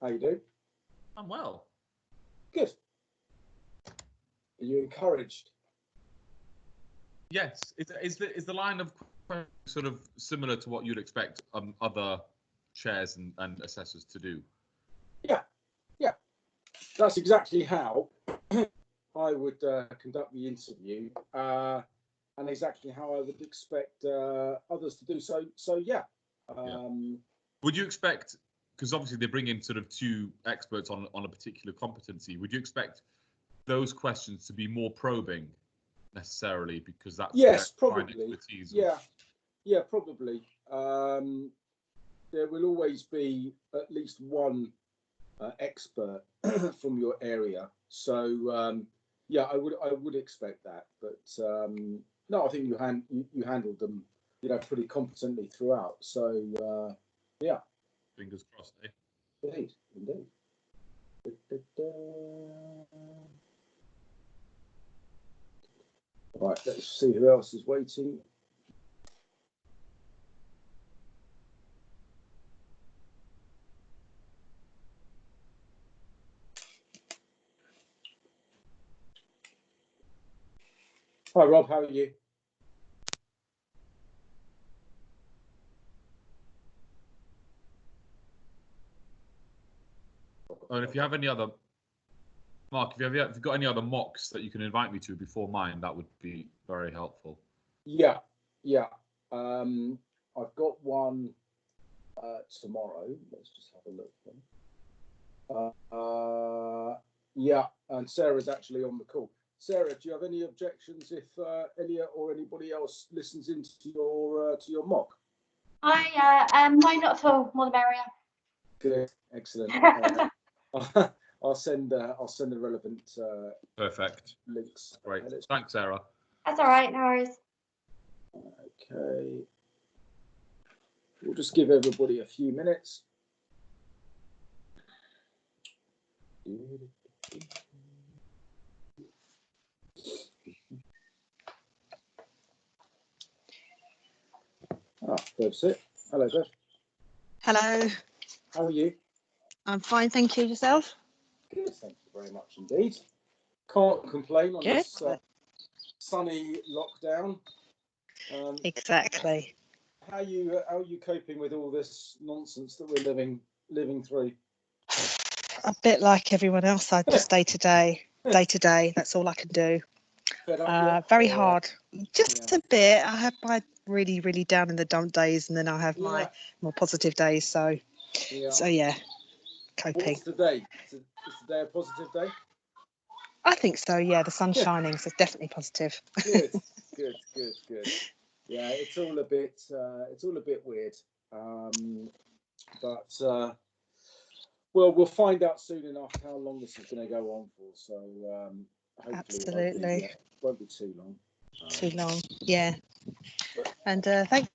How you doing? I'm well. Good. Are you encouraged? Yes. Is the line of questioning sort of similar to what you'd expect other chairs and assessors to do? Yeah. That's exactly how I would conduct the interview, and exactly how I would expect others to do. So yeah. Would you expect, because obviously they bring in sort of two experts on a particular competency, would you expect those questions to be more probing necessarily, because that's yes, their probably expertise? Yeah, probably. There will always be at least one expert from your area, so yeah, I would expect that, but no, I think you handled them, pretty competently throughout, so yeah, Fingers crossed, eh? Indeed. Right, let's see who else is waiting. Hi Rob, how are you? And if you have any other, Mark, if you've got any other mocks that you can invite me to before mine, that would be very helpful. Yeah. I've got one tomorrow. Let's just have a look. Yeah, and Sarah's actually on the call. Sarah, do you have any objections if Elliot or anybody else listens into your mock? Mine not at all. More the merrier. Good, excellent. I'll send the relevant Perfect links. Great. Thanks, Sarah. That's all right. No worries. Okay. We'll just give everybody a few minutes. That's it. Hello, Beth. Hello. How are you? I'm fine, thank you. Yourself? Good, thank you very much indeed. Can't complain on Good. this sunny lockdown. Exactly. How are you coping with all this nonsense that we're living through? A bit like everyone else, I just day to day. That's all I can do. Very hard. Just a bit. I have my really, really down in the dump days, and then I have my more positive days. So yeah, coping. What's the day? Is the day a positive day? I think so. Yeah, the sun's shining, so it's definitely positive. Good. Yeah, it's all a bit weird, but well, we'll find out soon enough how long this is going to go on for. So hopefully Absolutely. It won't be too long. Too long, yeah. And thanks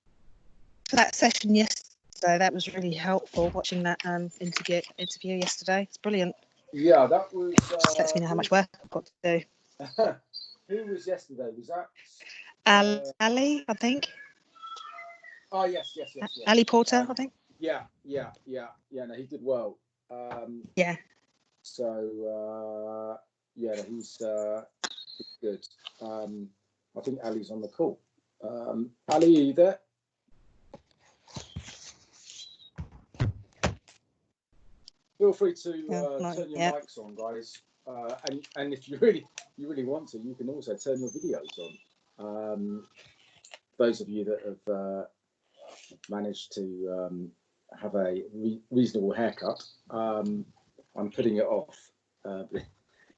for that session yesterday. That was really helpful. Watching that interview yesterday, it's brilliant. Yeah, that was. Just lets me know how much work I've got to do. Who was yesterday? Was that Ali? I think. Oh yes. Ali Porter, I think. Yeah. No, he did well. Yeah. So he's good. I think Ali's on the call. Ali, are you there? Feel free to turn your mics on, guys. And if you really want to, you can also turn your videos on. Those of you that have managed to have a reasonable haircut, I'm putting it off.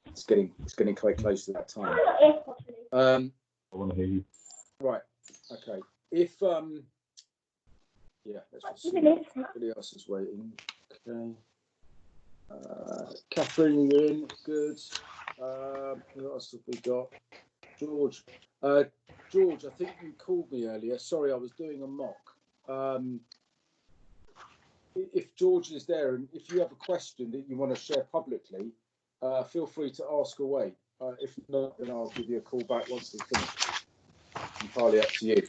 It's getting quite close to that time. I want to hear you. Right. Okay. If let's just see. Everybody else is waiting. Okay. Catherine, you're in. Good. Who else have we got? George. George, I think you called me earlier. Sorry, I was doing a mock. If George is there, and if you have a question that you want to share publicly, feel free to ask away. If not, then I'll give you a call back once we finish. Entirely up to you.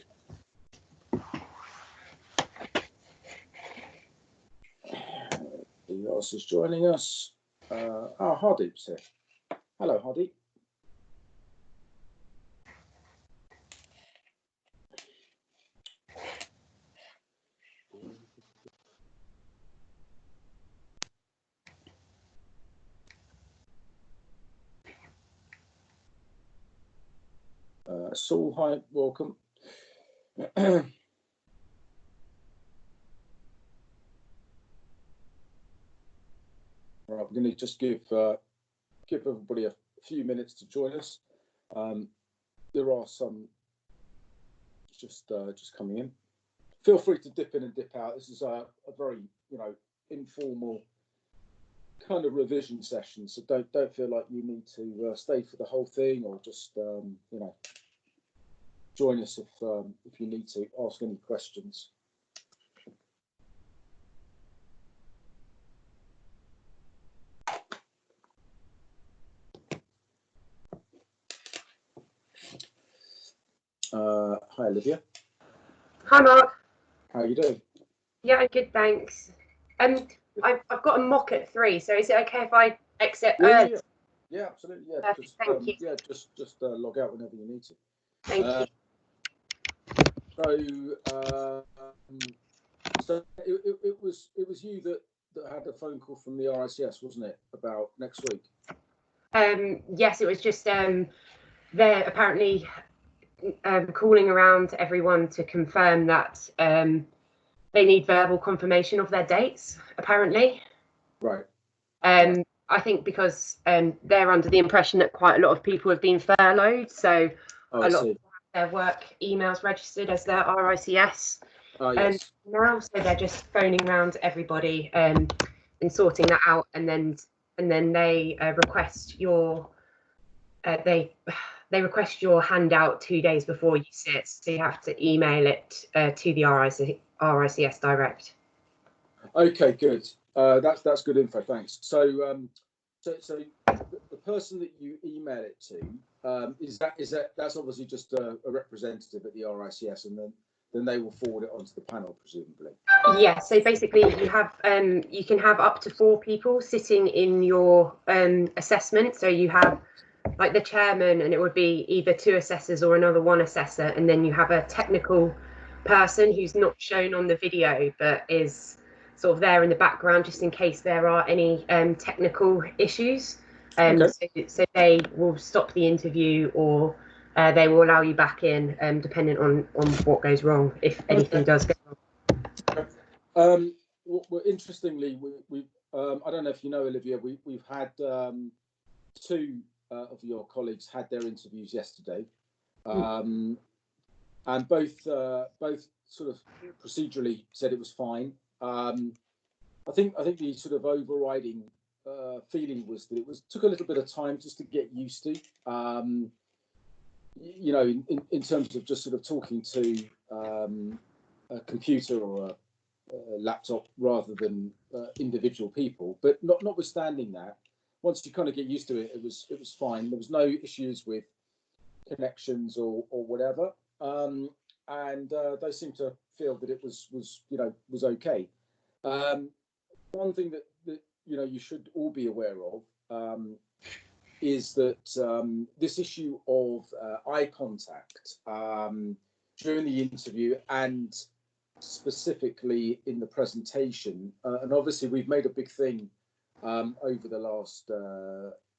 Who else is joining us? Hardeep's here. Hello, Hardeep. Saul, hi, welcome. Right, we're going to just give everybody a few minutes to join us. There are some just coming in. Feel free to dip in and dip out. This is a very informal kind of revision session, so don't feel like you need to stay for the whole thing, or just join us if you need to ask any questions. Hi, Olivia. Hi, Mark. How are you doing? Yeah, I'm good, thanks. I've got a mock at 3, so is it okay if I exit early? Yeah, absolutely. Yeah, Perfect, thank you. Yeah, just log out whenever you need to. Thank you. So it was you that had a phone call from the RICS, wasn't it, about next week? Yes, it was just they're apparently calling around everyone to confirm that they need verbal confirmation of their dates, apparently. Right. I think because they're under the impression that quite a lot of people have been furloughed, so a lot of their work emails registered as their RICS yes. now, so they're just phoning around everybody and sorting that out, and then they request your they request your handout 2 days before you sit, so you have to email it to the RICS direct. Okay, good. That's good info. Thanks. So the person that you email it to, is that's obviously just a representative at the RICS, and then they will forward it onto the panel, presumably. Yeah. So basically, you can have up to 4 people sitting in your assessment. So you have like the chairman, and it would be either 2 assessors or another 1 assessor, and then you have a technical person who's not shown on the video but is sort of there in the background just in case there are any technical issues. So they will stop the interview, or they will allow you back in, depending on what goes wrong, if anything does go wrong. Well, interestingly, we I don't know if you know, Olivia, we've had 2 of your colleagues had their interviews yesterday, and both sort of procedurally said it was fine. I think the sort of overriding feeling was that it took a little bit of time just to get used to. In terms of just sort of talking to a computer or a laptop rather than individual people. But notwithstanding that, once you kind of get used to it, it was fine. There was no issues with connections or whatever, and they seemed to feel that it was okay. One thing that you should all be aware of is that this issue of eye contact during the interview, and specifically in the presentation, and obviously we've made a big thing over the last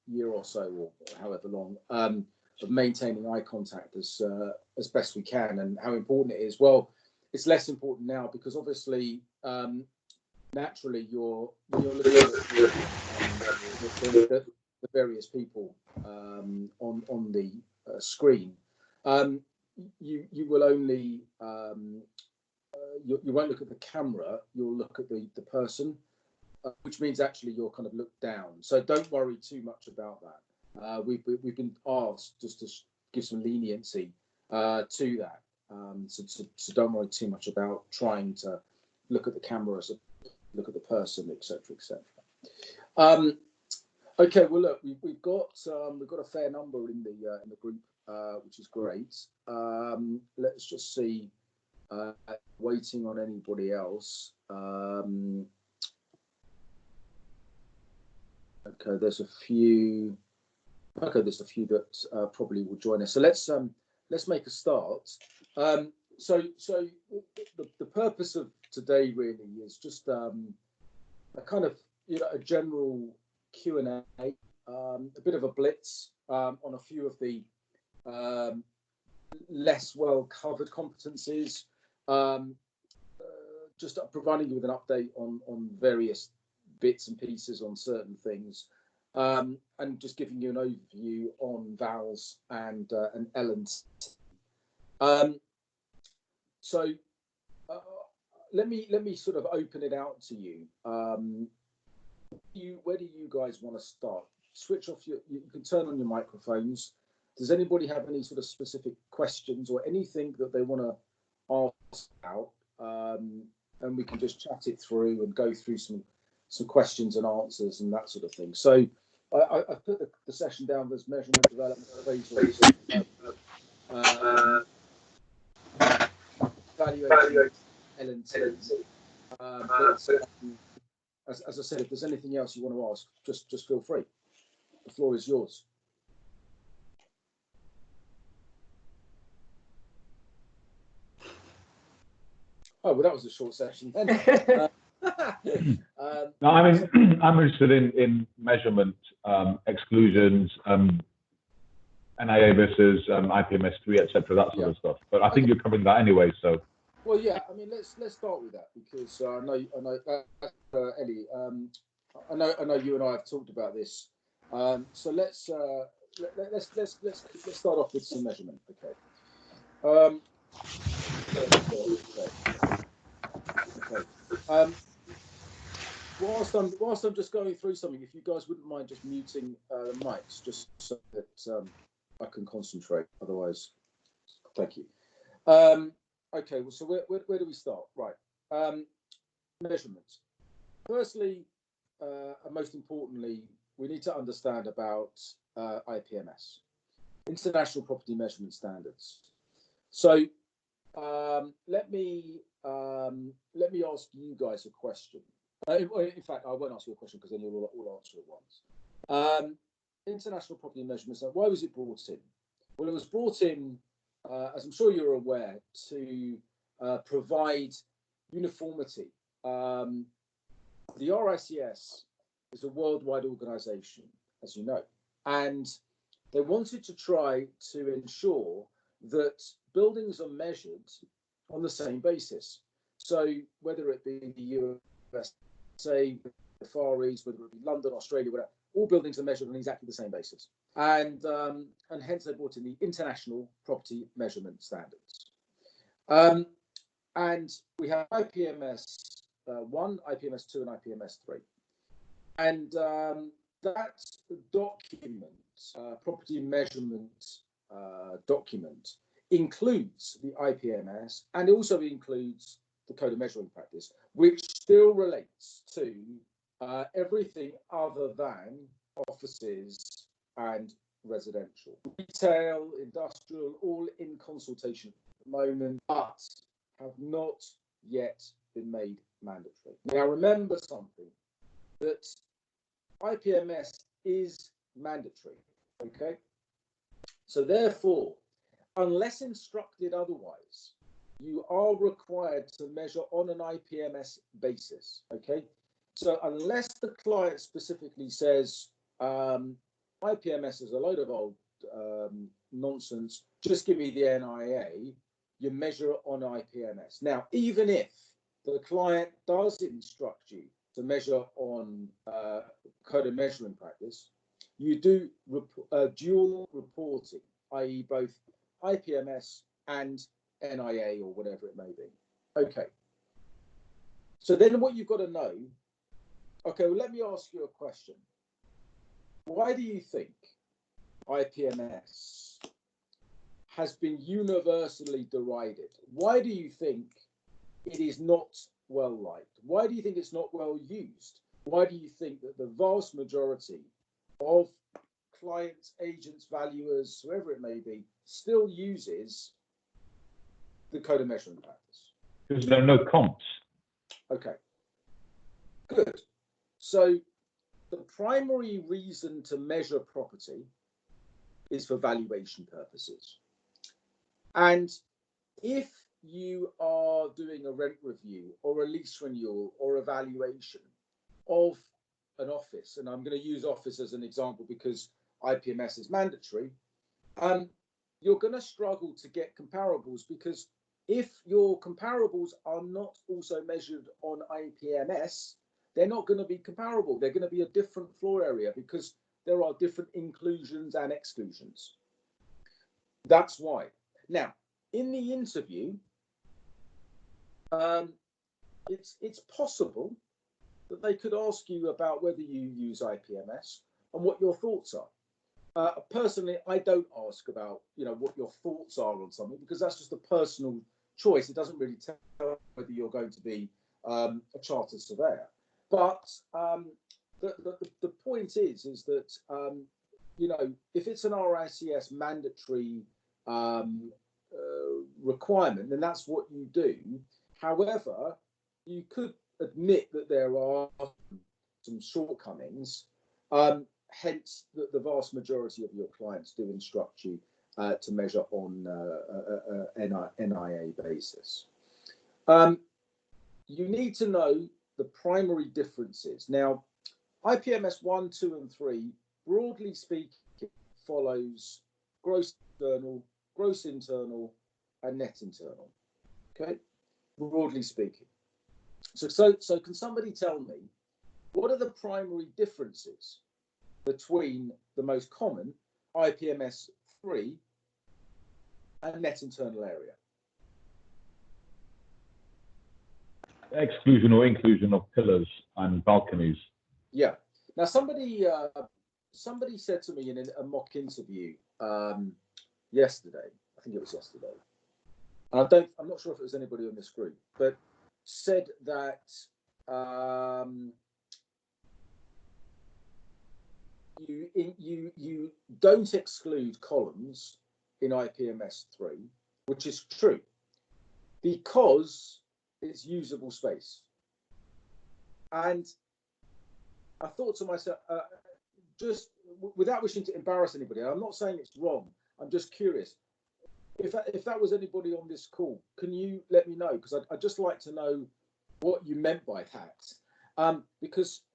year or so, or however long, of maintaining eye contact as best we can, and how important it is. Well, it's less important now because obviously naturally you're looking at the various people on the screen. You will only you won't look at the camera, you'll look at the person, which means actually you'll kind of look down. So don't worry too much about that. We've been asked just to give some leniency to that. So don't worry too much about trying to look at the camera, look at the person, etc., etc. Okay, well look, we've got a fair number in the group, which is great. Let's just see. Waiting on anybody else. Okay, there's a few. Okay, there's a few that probably will join us. So let's make a start. So the purpose of today really is just a kind of a general Q&A, a bit of a blitz on a few of the less well covered competencies, just providing you with an update on various bits and pieces on certain things, and just giving you an overview on Vals and L&T. So let me sort of open it out to you. Where do you guys want to start? Switch off you can turn on your microphones. Does anybody have any sort of specific questions or anything that they want to ask out? And we can just chat it through and go through some questions and answers and that sort of thing. So I put the session down as measurement, development, appraisal, valuation, L&T. As I said, if there's anything else you want to ask, just feel free. The floor is yours. Oh, well, that was a short session then. No, I mean, I'm interested in measurement, exclusions, NIA versus IPMS3, etc., that sort of stuff. But I think you're covering that anyway, so. Well, yeah. I mean, let's start with that because I know, Ellie. I know you and I have talked about this. So let's start off with some measurement. Okay. Whilst I'm just going through something, if you guys wouldn't mind just muting the mics, just so that I can concentrate. Otherwise, thank you. Okay, well, so where do we start? Right. Measurements. Firstly, and most importantly, we need to understand about IPMS, International Property Measurement Standards. So let me ask you guys a question. In fact, I won't ask you a question because then you'll all answer at once. International Property Measurement Standards. Why was it brought in? Well, it was brought in, as I'm sure you're aware, to provide uniformity. The RICS is a worldwide organisation, as you know, and they wanted to try to ensure that buildings are measured on the same basis. So whether it be the USA, the Far East, whether it be London, Australia, whatever, all buildings are measured on exactly the same basis. And hence they brought in the International Property Measurement Standards. And we have IPMS 1, IPMS 2, and IPMS 3. And that document, property measurement document, includes the IPMS and also includes the Code of Measuring Practice, which still relates to everything other than offices and residential. Retail, industrial, all in consultation at the moment, but have not yet been made mandatory. Now remember something, that IPMS is mandatory, okay? So therefore, unless instructed otherwise, you are required to measure on an IPMS basis, okay? So unless the client specifically says, IPMS is a load of old nonsense, just give me the NIA, you measure on IPMS. Now, even if the client does instruct you to measure on Code of Measuring Practice, you do dual reporting, i.e. both IPMS and NIA or whatever it may be. Okay. So then what you've got to know, okay, well, let me ask you a question. Why do you think IPMS has been universally derided? Why do you think it is not well liked? Why do you think it's not well used? Why do you think that the vast majority of clients, agents, valuers, whoever it may be, still uses the Code of Measuring Practice? Because there are no comps. Okay, good. So the primary reason to measure property is for valuation purposes. And if you are doing a rent review or a lease renewal or a valuation of an office, and I'm going to use office as an example because IPMS is mandatory, you're going to struggle to get comparables, because if your comparables are not also measured on IPMS, they're not going to be comparable. They're going to be a different floor area because there are different inclusions and exclusions. That's why. Now, in the interview, it's possible that they could ask you about whether you use IPMS and what your thoughts are. Personally, I don't ask about, what your thoughts are on something, because that's just a personal choice. It doesn't really tell whether you're going to be a chartered surveyor. But the point is that, if it's an RICS mandatory requirement, then that's what you do. However, you could admit that there are some shortcomings, hence the vast majority of your clients do instruct you to measure on NIA basis. You need to know the primary differences. Now, IPMS 1, 2, and 3, broadly speaking, follows gross external, gross internal, and net internal. Okay, broadly speaking. So can somebody tell me what are the primary differences between the most common IPMS 3 and net internal area? Exclusion or inclusion of pillars and balconies. Yeah. Now, somebody said to me in a mock interview yesterday. I think it was yesterday. I'm not sure if it was anybody on this group, but said that you don't exclude columns in IPMS 3, which is true, because it's usable space. And I thought to myself, just without wishing to embarrass anybody, I'm not saying it's wrong, I'm just curious. If that was anybody on this call, can you let me know? Because I'd just like to know what you meant by that. Because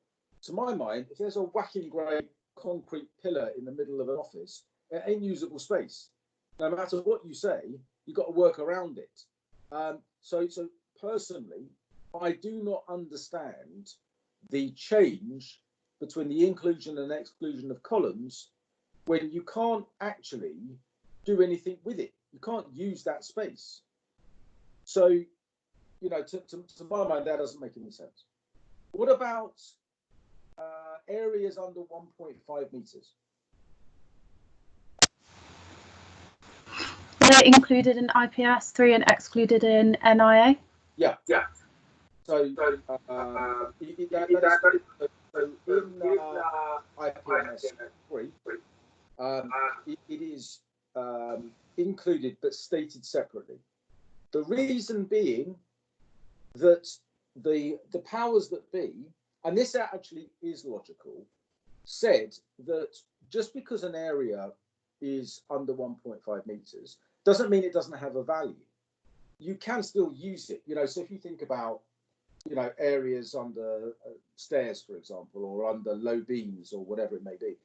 to my mind, if there's a whacking grey concrete pillar in the middle of an office, it ain't usable space. No matter what you say, you've got to work around it. So personally, I do not understand the change between the inclusion and exclusion of columns when you can't actually do anything with it. You can't use that space. So, to my mind, that doesn't make any sense. What about areas under 1.5 meters? They're included in IPMS 3 and excluded in NIA? Yeah. So, in IPMS 3, it is included but stated separately. The reason being that the powers that be, and this actually is logical, said that just because an area is under 1.5 meters doesn't mean it doesn't have a value. You can still use it, so if you think about, areas under stairs, for example, or under low beams or whatever it may be,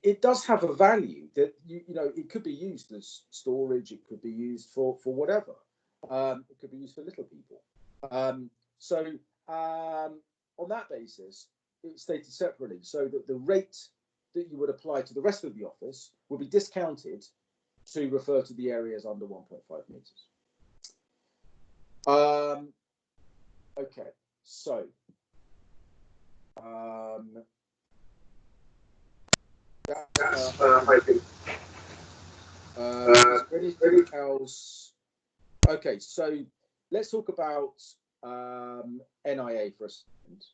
it does have a value that, it could be used as storage, it could be used for whatever. It could be used for little people. So on that basis, it's stated separately, so that the rate that you would apply to the rest of the office will be discounted to refer to the areas under 1.5 meters. Okay, so is there anything else? Okay, so let's talk about NIA for a second.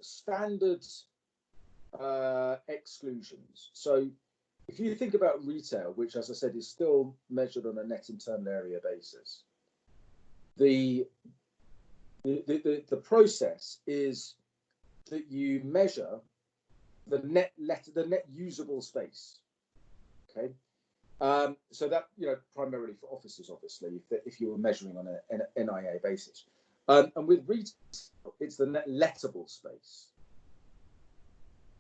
Standard exclusions. So if you think about retail, which, as I said, is still measured on a net internal area basis, the process is that you measure the net usable space. Okay, so that, you know, primarily for offices, obviously, if you were measuring on an NIA basis, and with retail, it's the net lettable space.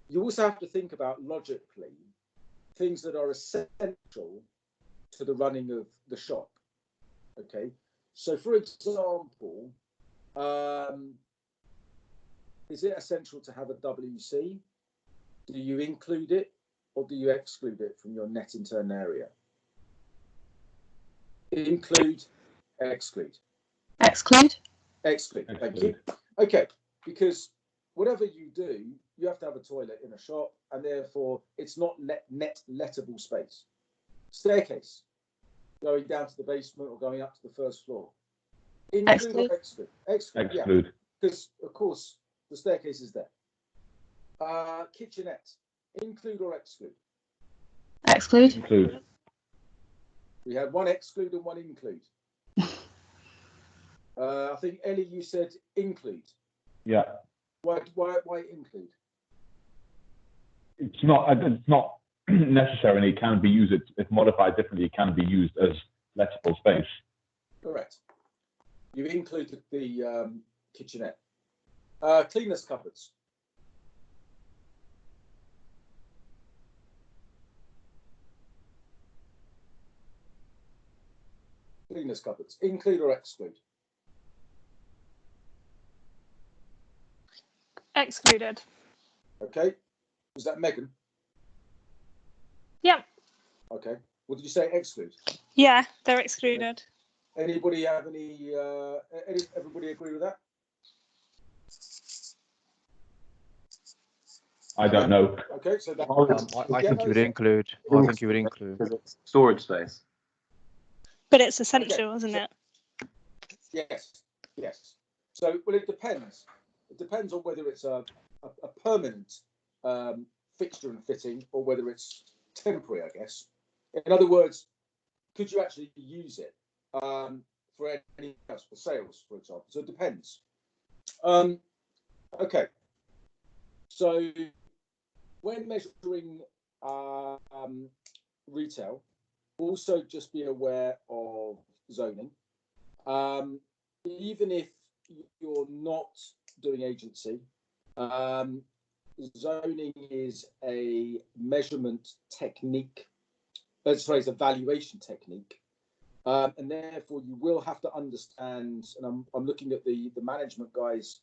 You also have to think about logically things that are essential to the running of the shop. Okay, so for example, is it essential to have a WC? Do you include it or do you exclude it from your net internal area? Include, exclude. Exclude. Exclude. Thank you. Okay, because whatever you do, you have to have a toilet in a shop, and therefore it's not net lettable space. Staircase, going down to the basement or going up to the first floor. Include Exclude. or exclude? Exclude. Exclude. Yeah, because of course the staircase is there. Kitchenette, include or exclude? Exclude. Include. We had one exclude and one include. I think Ellie, you said include. Yeah. Why include? It's not necessarily. It can be used. It's modified differently. It can be used as lettable space. Correct. You included the kitchenette. Cleaners cupboards. Cleaners cupboards. Include or exclude? Excluded. Okay. Was that Megan? Yeah. Okay. What did you say? Exclude? Yeah, they're excluded. Anybody have any? Everybody agree with that? I don't know. Okay, so that, I think you would include. I think you would include storage space. But it's essential, isn't it? Yes, yes. So, well, it depends. It depends on whether it's a permanent fixture and fitting or whether it's temporary, I guess. In other words, could you actually use it for anything else, for sales, for example? So it depends. Okay. So when measuring retail, also just be aware of zoning. Even if you're not doing agency, zoning is a measurement technique. Sorry, it's a valuation technique, and therefore you will have to understand. And I'm looking at the management guys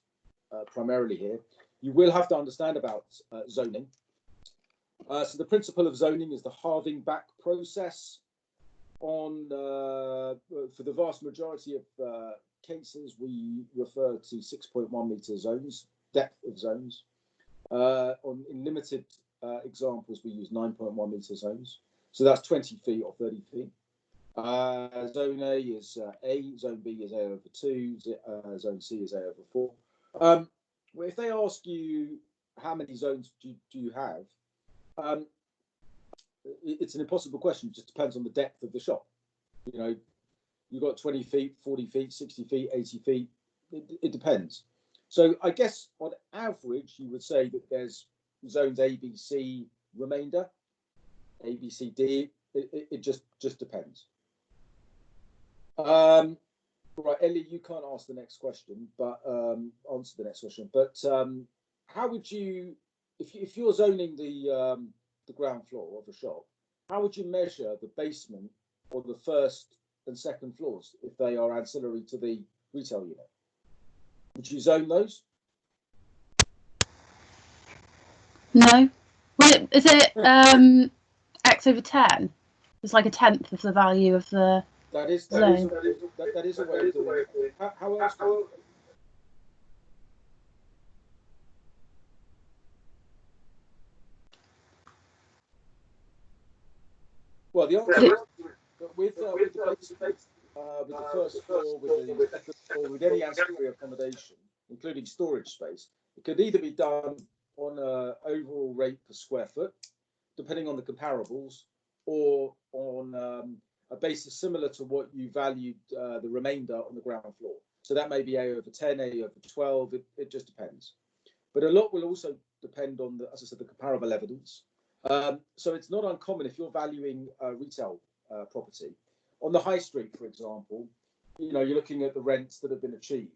primarily here. You will have to understand about zoning. So the principle of zoning is the halving back process. For the vast majority of cases, we refer to 6.1 meter zones, depth of zones. In limited examples, we use 9.1 meter zones. So that's 20 feet or 30 feet. Zone A is A, Zone B is A over 2, Zone C is A over 4. Well, if they ask you how many zones do you have, it's an impossible question. It just depends on the depth of the shop. You know, you've got 20 feet, 40 feet, 60 feet, 80 feet. It depends. So I guess on average, you would say that there's zones A, B, C remainder, A, B, C, D. It just depends. Right, Ellie, you can't ask the next question, but answer the next question. But how would you, if you're zoning the ground floor of a shop, how would you measure the basement or the first and second floors if they are ancillary to the retail unit? Would you zone those? No. Well, is it X over 10? It's like a tenth of the value of the That is a way of doing it. How else? Well, the answer is with the first floor, with the second floor, with any ancillary accommodation, including storage space, it could either be done on an overall rate per square foot, depending on the comparables, or on a basis similar to what you valued the remainder on the ground floor. So that may be A over 10, A over 12. It just depends. But a lot will also depend on, as I said, the comparable evidence. So it's not uncommon if you're valuing retail property on the high street, for example. You're looking at the rents that have been achieved,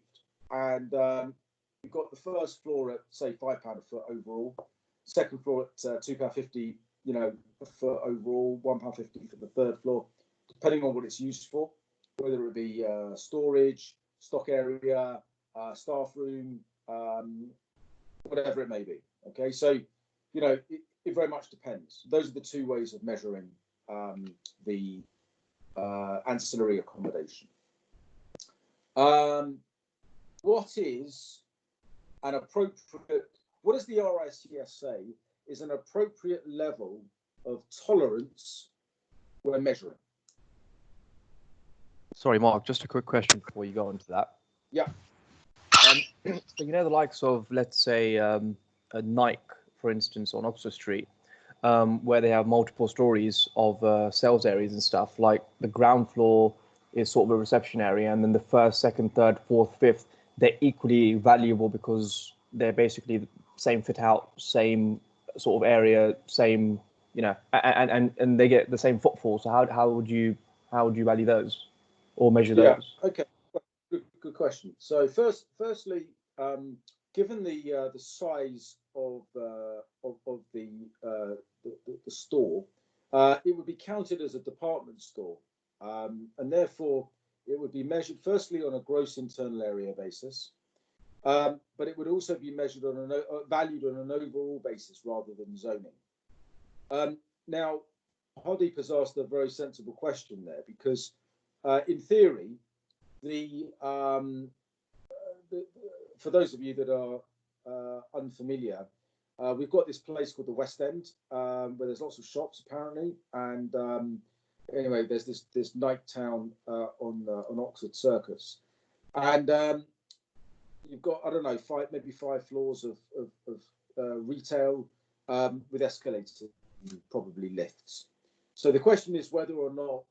and you've got the first floor at say £5 a foot overall, second floor at £2.50, a foot overall, £1.50 for the third floor, depending on what it's used for, whether it be storage, stock area, staff room, whatever it may be. Okay, so it very much depends. Those are the two ways of measuring the ancillary accommodation. What is an appropriate? What does the RICS say is an appropriate level of tolerance when measuring? Sorry, Mark, just a quick question before you go on to that. Yeah. So the likes of, let's say, a Nike, for instance, on Oxford Street, where they have multiple stories of sales areas and stuff, like the ground floor is sort of a reception area, and then the first, second, third, fourth, fifth, they're equally valuable because they're basically the same fit out, same sort of area, same, and they get the same footfall. So how would you value those or measure those? Okay, good question. So firstly, given the size of the store, it would be counted as a department store, and therefore it would be measured firstly on a gross internal area basis, but it would also be measured on valued on an overall basis rather than zoning. Now, Hardeep has asked a very sensible question there, because in theory, for those of you that are unfamiliar, we've got this place called the West End, where there's lots of shops apparently, and anyway, there's this night town on Oxford Circus, and you've got, I don't know, maybe five floors of retail with escalators, probably lifts. So the question is whether or not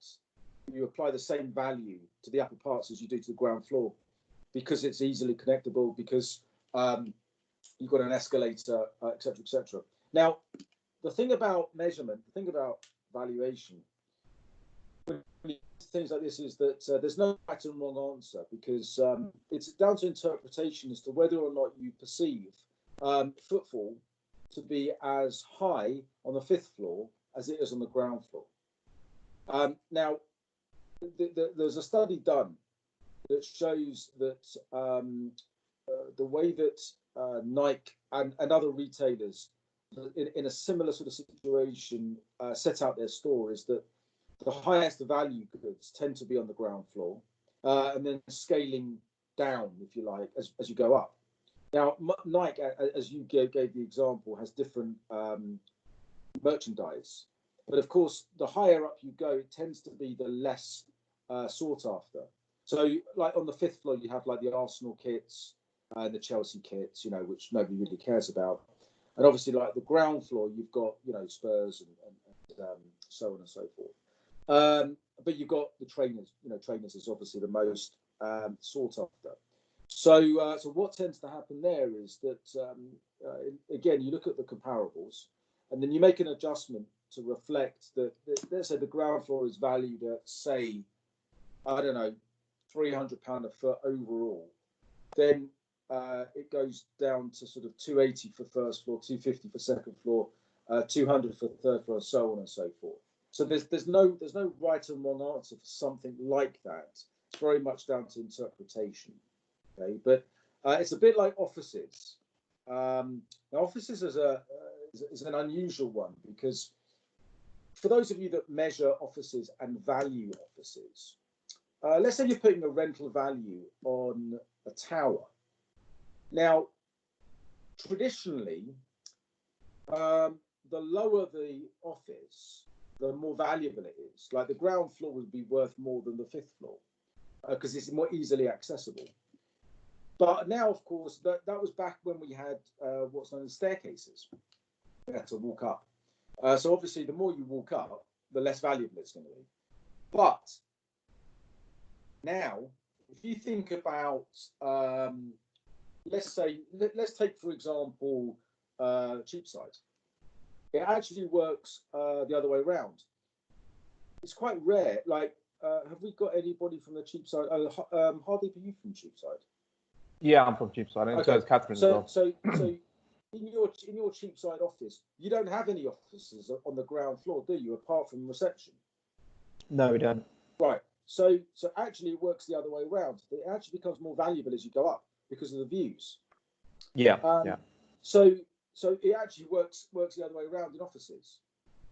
you apply the same value to the upper parts as you do to the ground floor, because it's easily connectable, because you've got an escalator, etc., etc. Now, the thing about measurement, the thing about valuation, things like this is that there's no right and wrong answer, because it's down to interpretation as to whether or not you perceive footfall to be as high on the fifth floor as it is on the ground floor. Now, there's a study done that shows that the way that Nike and other retailers in a similar sort of situation set out their store is that the highest value goods tend to be on the ground floor, and then scaling down, if you like, as you go up. Now, Nike, as you gave the example, has different merchandise. But of course, the higher up you go, it tends to be the less sought after. So, like on the fifth floor, you have like the Arsenal kits and the Chelsea kits, which nobody really cares about. And obviously, like the ground floor, you've got, Spurs and so on and so forth. But you've got the trainers. Trainers is obviously the most sought after. So, so what tends to happen there is that again, you look at the comparables, and then you make an adjustment to reflect that, let's say the ground floor is valued at, say, I don't know, £300 a foot overall. Then it goes down to sort of 280 for first floor, 250 for second floor, 200 for third floor, and so on and so forth. So there's no right and wrong answer for something like that. It's very much down to interpretation. Okay, but it's a bit like offices. Now, offices is an unusual one, because for those of you that measure offices and value offices, let's say you're putting a rental value on a tower. Now, traditionally, the lower the office, the more valuable it is. Like the ground floor would be worth more than the fifth floor because it's more easily accessible. But now, of course, that was back when we had what's known as staircases. You had to walk up. So obviously, the more you walk up, the less valuable it's going to be. But now, if you think about, let's let's take for example Cheapside. It actually works the other way around. It's quite rare. Like, have we got anybody from the Cheapside? Hardeep, are you from Cheapside? Yeah, I'm from Cheapside, and so is Catherine as well. So in your Cheapside office, you don't have any offices on the ground floor, do you? Apart from reception. No, we don't. Right. So actually, it works the other way around. It actually becomes more valuable as you go up because of the views. Yeah. So it actually works the other way around in offices.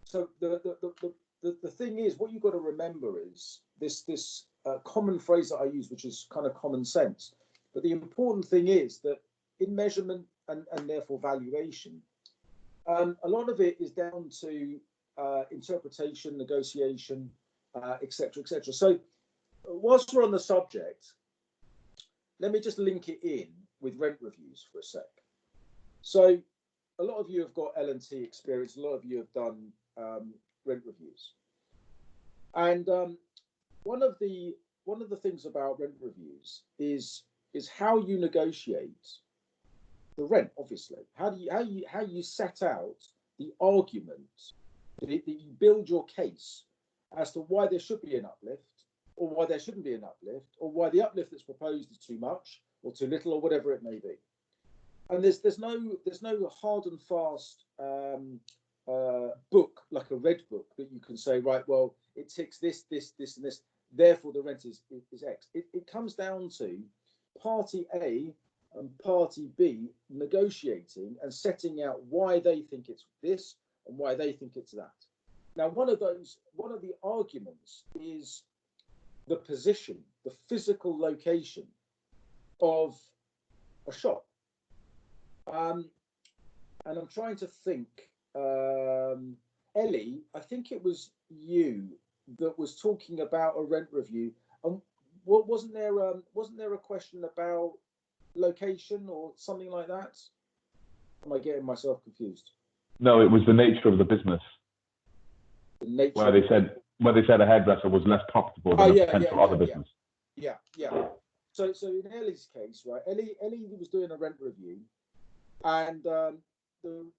So the thing is, what you've got to remember is this common phrase that I use, which is kind of common sense. But the important thing is that in measurement and therefore valuation, a lot of it is down to interpretation, negotiation, etc., etc. So whilst we're on the subject, let me just link it in with rent reviews for a sec. So a lot of you have got L&T experience. A lot of you have done rent reviews, and one of the things about rent reviews is how you negotiate the rent. Obviously, how you set out the argument that you build your case as to why there should be an uplift, or why there shouldn't be an uplift, or why the uplift that's proposed is too much or too little, or whatever it may be. And there's no hard and fast book, like a red book, that you can say, right, well, it ticks this, and this, therefore the rent is X. It comes down to party A and party B negotiating and setting out why they think it's this and why they think it's that. Now, one of the arguments is the position, the physical location of a shop. And I'm trying to think, Ellie, I think it was you that was talking about a rent review. And wasn't there a question about location or something like that? Am I getting myself confused? No, it was the nature of the business. The nature where they said a hairdresser was less profitable than a potential other business. Yeah. So in Ellie's case, right? Ellie was doing a rent review, and the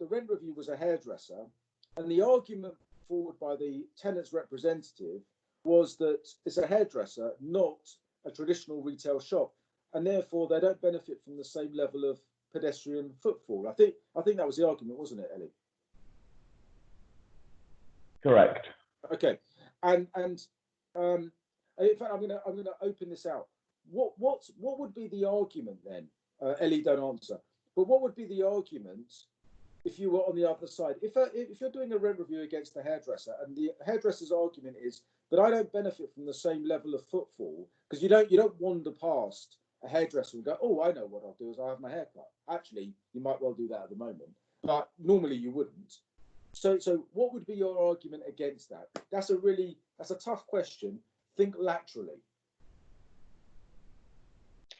rent review was a hairdresser, and the argument forward by the tenant's representative was that it's a hairdresser, not a traditional retail shop, and therefore they don't benefit from the same level of pedestrian footfall. I think that was the argument, wasn't it, Ellie? Correct. Okay, and in fact, I'm gonna open this out. What would be the argument then? Ellie, don't answer. But what would be the argument if you were on the other side? If you're doing a rent review against the hairdresser, and the hairdresser's argument is, but I don't benefit from the same level of footfall, because you don't wander past a hairdresser and go, oh, I know what I'll do is I'll have my hair cut. Actually, you might well do that at the moment, but normally you wouldn't. So what would be your argument against that? That's a tough question. Think laterally.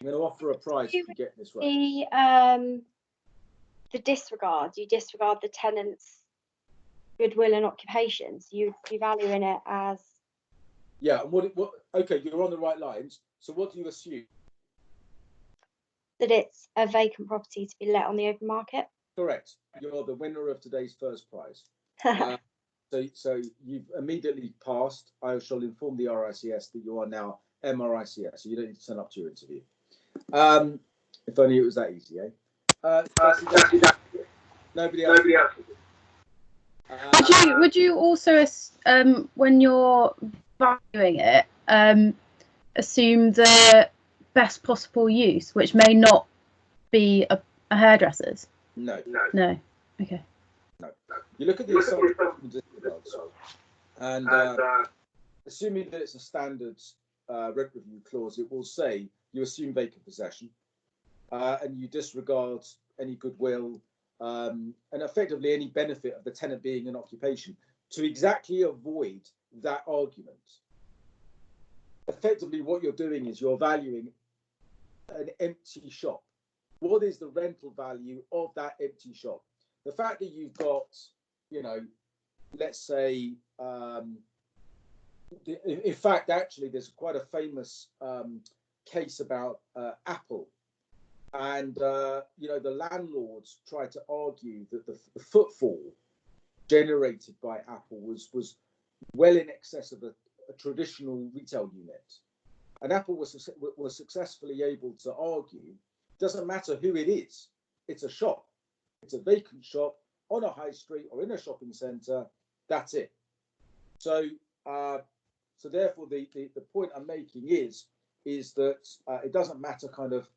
I'm going to offer a prize if you get this right. The disregard. You disregard the tenant's goodwill and occupation. So you value in it as. Yeah. And what? Okay, you're on the right lines. So what do you assume? That it's a vacant property to be let on the open market. Correct. You're the winner of today's first prize. So you've immediately passed. I shall inform the RICS that you are now MRICS, so you don't need to turn up to your interview. If only it was that easy, eh? Nobody else. Would you also, when you're valuing it, assume the best possible use, which may not be a hairdresser's? No. Okay. No. You look at the assumptions and assuming that it's a standard rent review clause, it will say you assume vacant possession and you disregard any goodwill and effectively any benefit of the tenant being an occupation to exactly avoid that argument. Effectively, what you're doing is you're valuing an empty shop. What is the rental value of that empty shop? The fact that you've got, let's say, in fact, actually, there's quite a famous case about Apple And you know, the landlords tried to argue that the footfall generated by Apple was well in excess of a traditional retail unit. And Apple was successfully able to argue, doesn't matter who it is, it's a shop, it's a vacant shop on a high street or in a shopping centre, that's it. So so therefore the point I'm making is that it doesn't matter kind of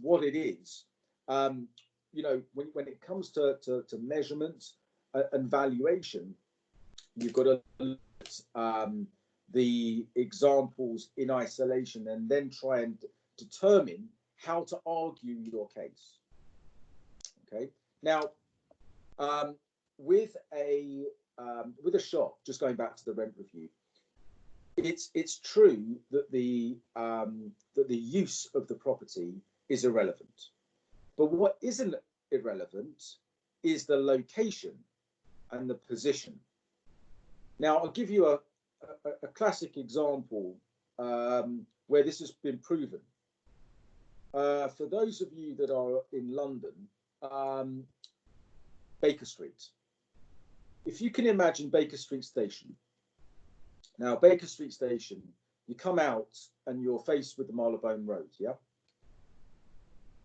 what it is. You know, when it comes to measurement and valuation, you've got to look at the examples in isolation and then try and determine how to argue your case. Okay. Now, with a shop, just going back to the rent review, it's true that the use of the property is irrelevant, but what isn't irrelevant is the location and the position. Now, I'll give you a classic example where this has been proven. For those of you that are in London, Baker Street. If you can imagine Baker Street Station. Now, Baker Street Station, you come out and you're faced with the Marylebone Road, yeah?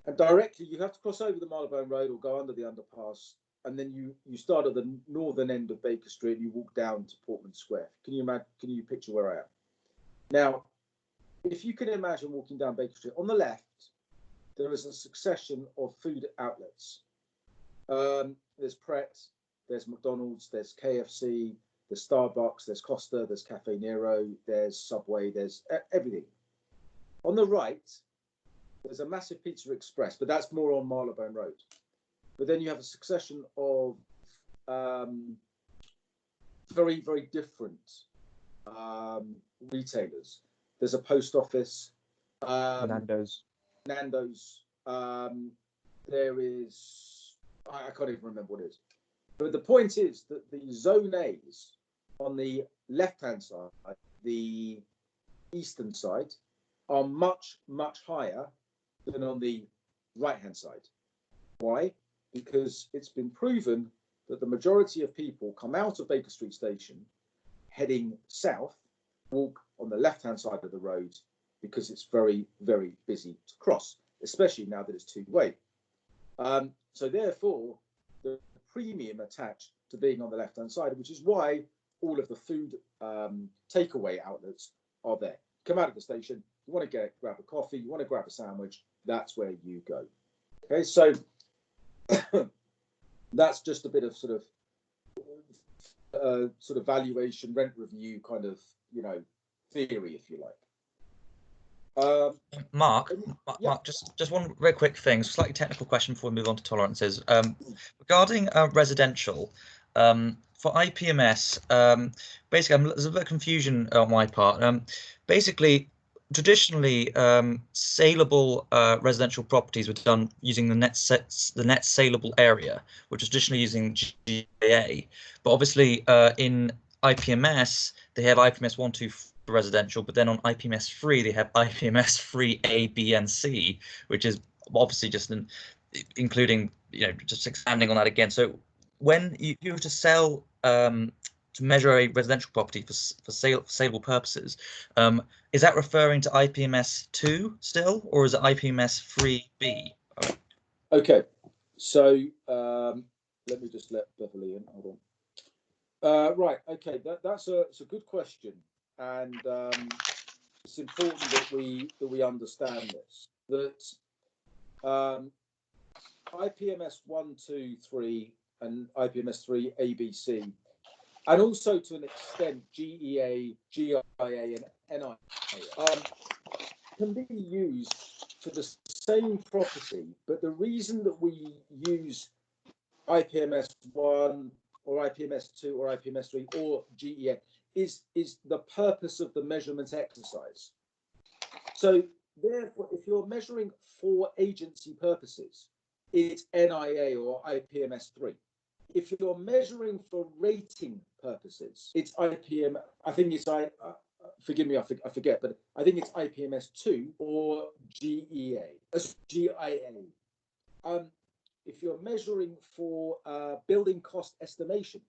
And directly, you have to cross over the Marylebone Road or go under the underpass, and then you start at the northern end of Baker Street and you walk down to Portman Square. Can you picture where I am? Now, if you can imagine walking down Baker Street, on the left, there is a succession of food outlets. There's Pret, there's McDonald's, there's KFC, there's Starbucks, there's Costa, there's Cafe Nero, there's Subway, there's everything. On the right, there's a massive Pizza Express, but that's more on Marylebone Road. But then you have a succession of very, very different retailers. There's a post office. Nando's. There is, I can't even remember what it is. But the point is that the Zone A's on the left-hand side, the eastern side, are much, much higher than on the right-hand side. Why? Because it's been proven that the majority of people come out of Baker Street Station heading south, walk on the left-hand side of the road because it's very, very busy to cross, especially now that it's two-way. So therefore, the premium attached to being on the left-hand side, which is why all of the food takeaway outlets are there. Come out of the station, you want to grab a coffee, you want to grab a sandwich, that's where you go. Okay, so that's just a bit of sort of valuation, rent review kind of, you know, theory, if you like. Mark, just one very quick thing, slightly technical question before we move on to tolerances. Regarding residential, for IPMS, basically, there's a bit of confusion on my part. Basically, traditionally, saleable residential properties were done using the net saleable area, which was traditionally using GAA. But obviously, in IPMS, they have IPMS 1, 2, 4 residential, but then on IPMS 3 they have IPMS 3 A, B, and C, which is obviously just including, you know, just expanding on that again. So when you were to sell to measure a residential property for saleable purposes, is that referring to IPMS 2 still, or is it IPMS 3B? Okay, so let me just let Beverly in. Hold on. Right. Okay, that's a good question. And it's important that we understand this. That IPMS 1, 2, 3, and IPMS 3 ABC, and also to an extent GEA, GIA, and NIA, can be used for the same property. But the reason that we use IPMS 1 or IPMS 2 or IPMS 3 or GEA is the purpose of the measurement exercise. So therefore, if you're measuring for agency purposes, it's NIA or IPMS 3. If you're measuring for rating purposes, it's IPM. I think it's forgive me, I forget, but I think it's IPMS 2 or GIA. If you're measuring for building cost estimation,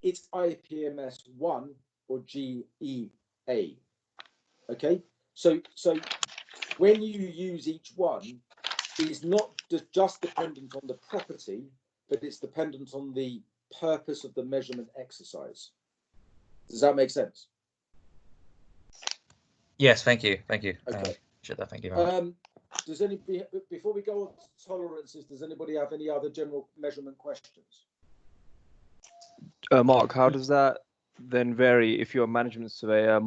it's IPMS 1 or GEA. Okay, so when you use each one, it's not just dependent on the property, but it's dependent on the purpose of the measurement exercise. Does that make sense? Yes, thank you. Okay. Appreciate that. Thank you very much. Does anybody, before we go on to tolerances, does anybody have any other general measurement questions? Mark, how does that then vary if you're a management surveyor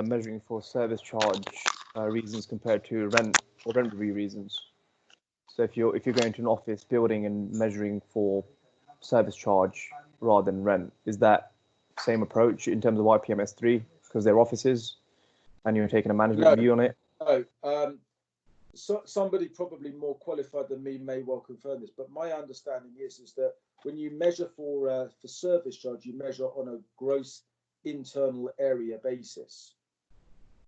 measuring for service charge reasons compared to rent or rent review reasons? So if you're going to an office building and measuring for service charge rather than rent, is that same approach in terms of IPMS 3 because they're offices and you're taking a management view on it? No. So somebody probably more qualified than me may well confirm this, but my understanding is that when you measure for service charge, you measure on a gross internal area basis,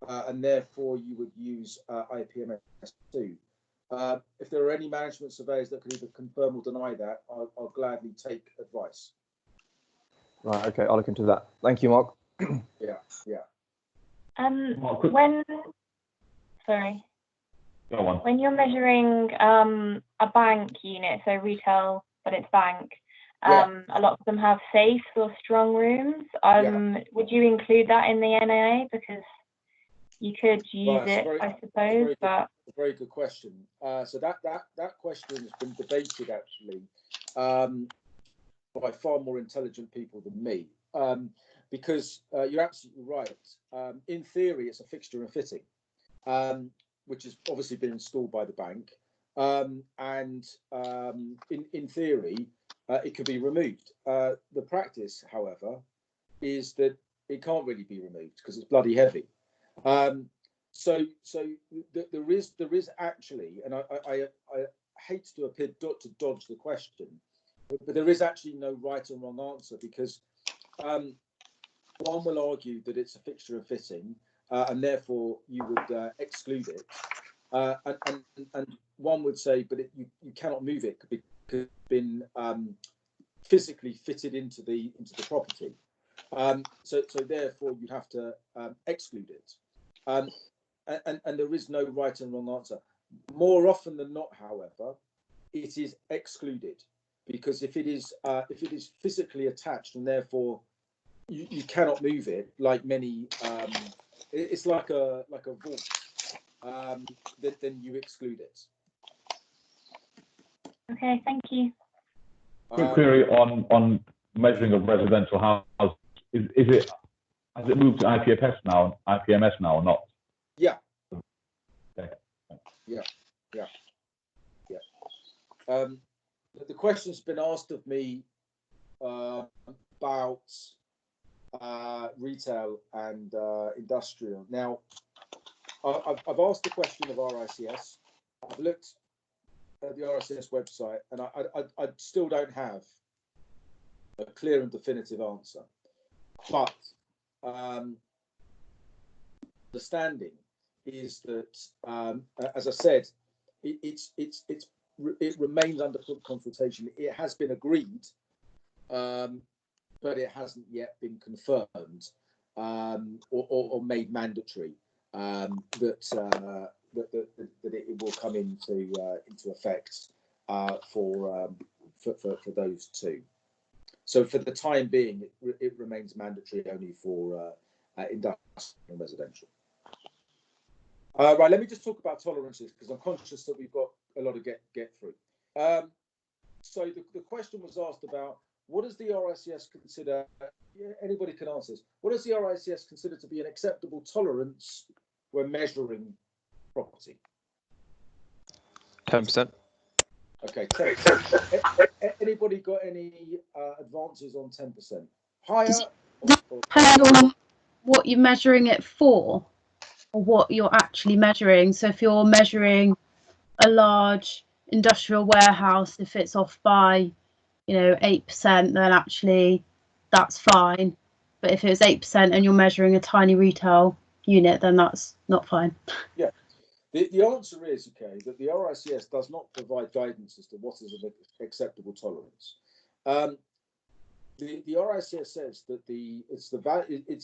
and therefore you would use IPMS 2. If there are any management surveyors that can either confirm or deny that, I'll gladly take advice. Right. Okay. I'll look into that. Thank you, Mark. Yeah. Sorry. Go on. When you're measuring a bank unit, so retail, but it's bank, a lot of them have safes or strong rooms. Would you include that in the NAA? Because you could use it, I suppose. But a very good question. So that question has been debated actually by far more intelligent people than me. Because you're absolutely right. In theory, it's a fixture and fitting, which has obviously been installed by the bank. And in theory, it could be removed. The practice, however, is that it can't really be removed because it's bloody heavy. So there is actually, and I hate to appear to dodge the question, but there is actually no right and wrong answer because one will argue that it's a fixture and fitting, and therefore you would exclude it, and one would say, but you cannot move it because it's been physically fitted into the property, so therefore you have to exclude it, and there is no right and wrong answer. More often than not, however, it is excluded because if it is physically attached and therefore you cannot move it, like many, it's like a vault, then you exclude it. okay, thank you. Quick query on measuring of residential house. Has it moved to IPMS now or not? Yeah. Okay. Yeah. The question's been asked of me about retail and industrial. Now, I've asked the question of RICS. I've looked at the RICS website, and I still don't have a clear and definitive answer. But the standing is that, as I said, it remains under consultation. It has been agreed, but it hasn't yet been confirmed or made mandatory that it will come into effect for those two. So for the time being, it remains mandatory only for industrial and residential. Right, let me just talk about tolerances because I'm conscious that we've got a lot to get through. So the question was asked about what does the RICS consider, anybody can answer this, what does the RICS consider to be an acceptable tolerance when measuring property? 10%. Okay, 10%. Anybody got any advances on 10%? Higher? Depends on what you're measuring it for or what you're actually measuring. So if you're measuring a large industrial warehouse, if it's off by 8%, then actually that's fine. But if it was 8% and you're measuring a tiny retail unit, then that's not fine. Yeah. The answer is, okay, that the RICS does not provide guidance as to what is an acceptable tolerance. The RICS says that it's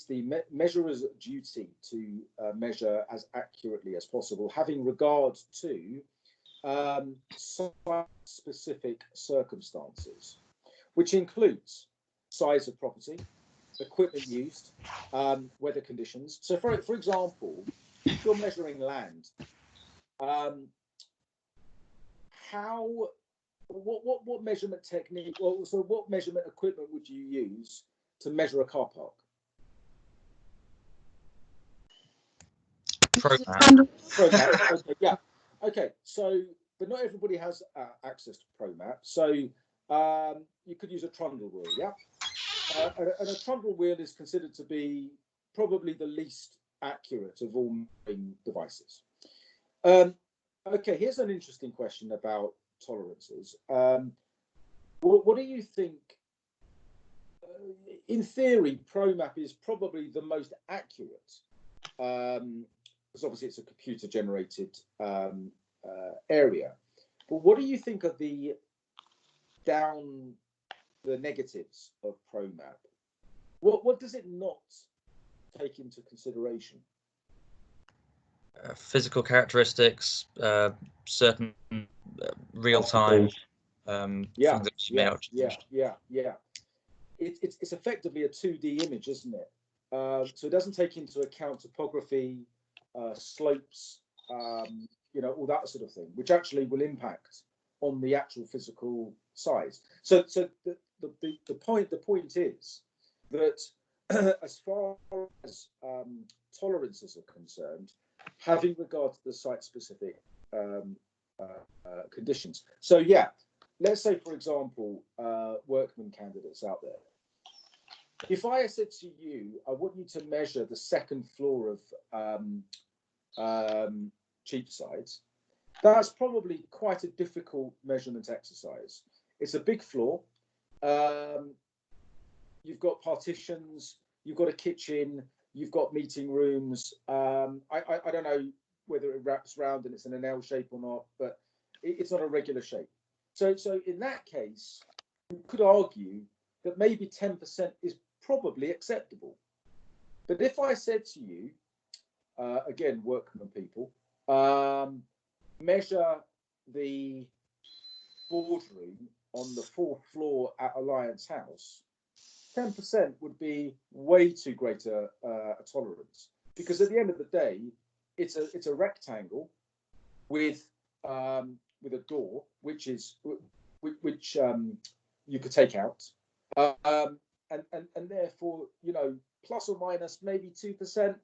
the measurer's duty to measure as accurately as possible, having regard to site-specific circumstances, which includes size of property, equipment used, weather conditions. So, for example, if you're measuring land, what measurement technique, so what measurement equipment would you use to measure a car park? ProMap. Okay, yeah. Okay, so, but not everybody has access to ProMap. So you could use a trundle wheel, yeah? And a trundle wheel is considered to be probably the least accurate of all measuring devices. Okay, here's an interesting question about tolerances. What do you think? In theory, ProMap is probably the most accurate, because obviously it's a computer-generated area. But what do you think of the negatives of ProMap? What does it not take into consideration? Physical characteristics, certain real-time things that you may have changed. Yeah. It's effectively a 2D image, isn't it? So it doesn't take into account topography, slopes, all that sort of thing, which actually will impact on the actual physical size. So the point is that as far as tolerances are concerned, having regard to the site-specific conditions. So yeah, let's say, for example, workman candidates out there. If I said to you, I want you to measure the second floor of Cheapsides, that's probably quite a difficult measurement exercise. It's a big floor. You've got partitions, you've got a kitchen, you've got meeting rooms. I don't know whether it wraps round and it's in an L shape or not, but it's not a regular shape. So in that case, you could argue that maybe 10% is probably acceptable. But if I said to you, again, workman people, measure the boardroom on the 4th floor at Alliance House, 10% would be way too great a tolerance, because at the end of the day, it's a rectangle with a door which you could take out, and therefore, plus or minus maybe 2%,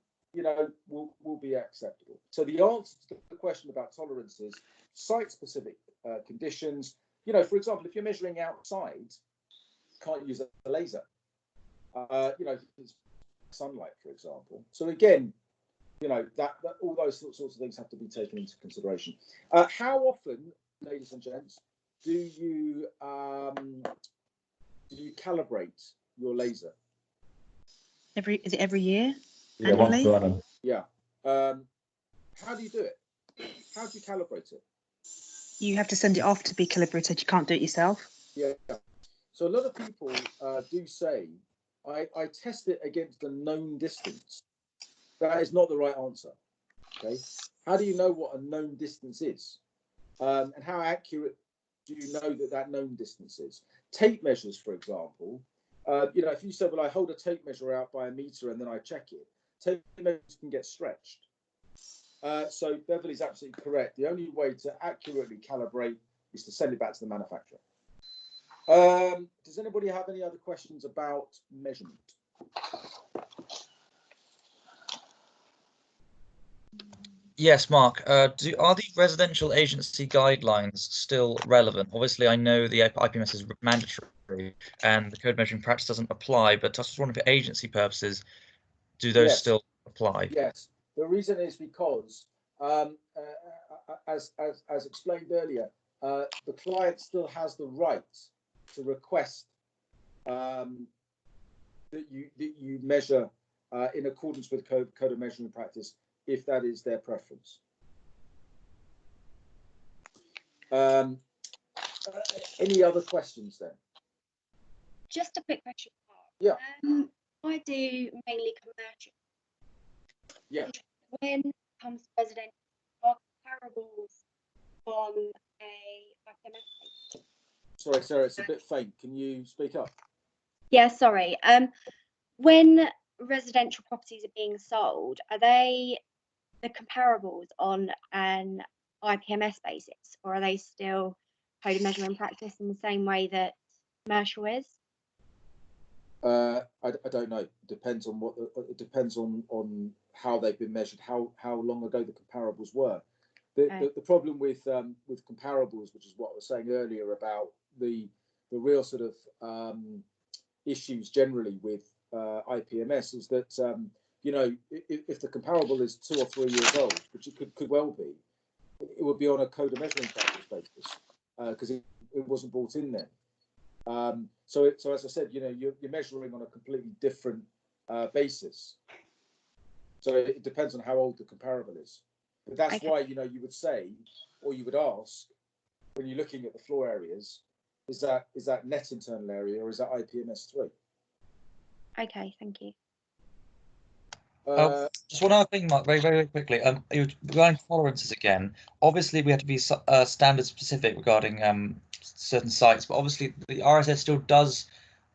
will be acceptable. So the answer to the question about tolerances, site-specific conditions. For example, if you're measuring outside, you can't use a laser. It's sunlight, for example. So again, that all those sorts of things have to be taken into consideration. How often, ladies and gents, do you calibrate your laser? Is it every year? Yeah, once per annum. Yeah. How do you do it? How do you calibrate it? You have to send it off to be calibrated. You can't do it yourself. Yeah. So a lot of people do say, I test it against a known distance. That is not the right answer. Okay. How do you know what a known distance is? And how accurate do you know that known distance is? Tape measures, for example. If you said, well, I hold a tape measure out by a meter and then I check it, tape measures can get stretched. So Beverly's absolutely correct. The only way to accurately calibrate is to send it back to the manufacturer. Does anybody have any other questions about measurement? Yes, Mark. Are the residential agency guidelines still relevant? Obviously, I know the IPMS is mandatory and the code measuring practice doesn't apply, but I was wondering, for agency purposes, do those still apply? Yes. The reason is because, as explained earlier, the client still has the right to request that you measure in accordance with code of measurement practice, if that is their preference. Any other questions then? Just a quick question. Yeah. I do mainly commercial. Yeah. When it comes to residential, are comparables on a IPMS? Sorry, Sarah, it's a bit faint. Can you speak up? Yeah, sorry. When residential properties are being sold, are they the comparables on an IPMS basis, or are they still code of measurement practice in the same way that commercial is? I don't know. Depends on what. It depends on how they've been measured, how long ago the comparables were. The problem with comparables, which is what I was saying earlier about the real sort of issues generally with IPMS, is that you know, if the comparable is 2 or 3 years old, which it could well be, it would be on a code of measurement practice basis because it wasn't brought in then. So as I said, you know, you're measuring on a completely different basis. So it depends on how old the comparable is. But that's why, you know, you would say, or you would ask, when you're looking at the floor areas, is that net internal area or is that IPMS 3? Okay, thank you. Just one other thing, Mark, very, very quickly. Regarding tolerances again, obviously we have to be standard specific regarding certain sites, but obviously the RSS still does,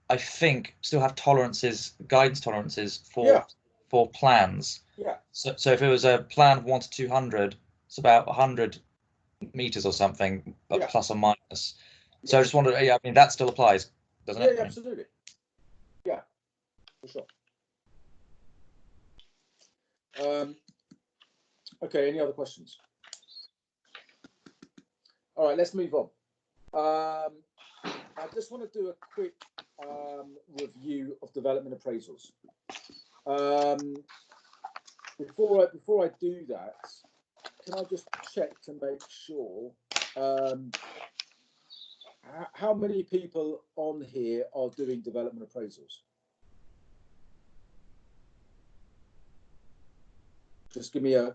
I think, still have tolerances, guidance tolerances for plans. Yeah. So if it was a plan of 1 to 200, it's about 100 meters or something, plus or minus. So I just wondered, I mean, that still applies, doesn't it? Yeah, absolutely. Yeah, for sure. Okay, any other questions? All right, let's move on. I just want to do a quick review of development appraisals. Before I do that, can I just check to make sure how many people on here are doing development appraisals? Just give me a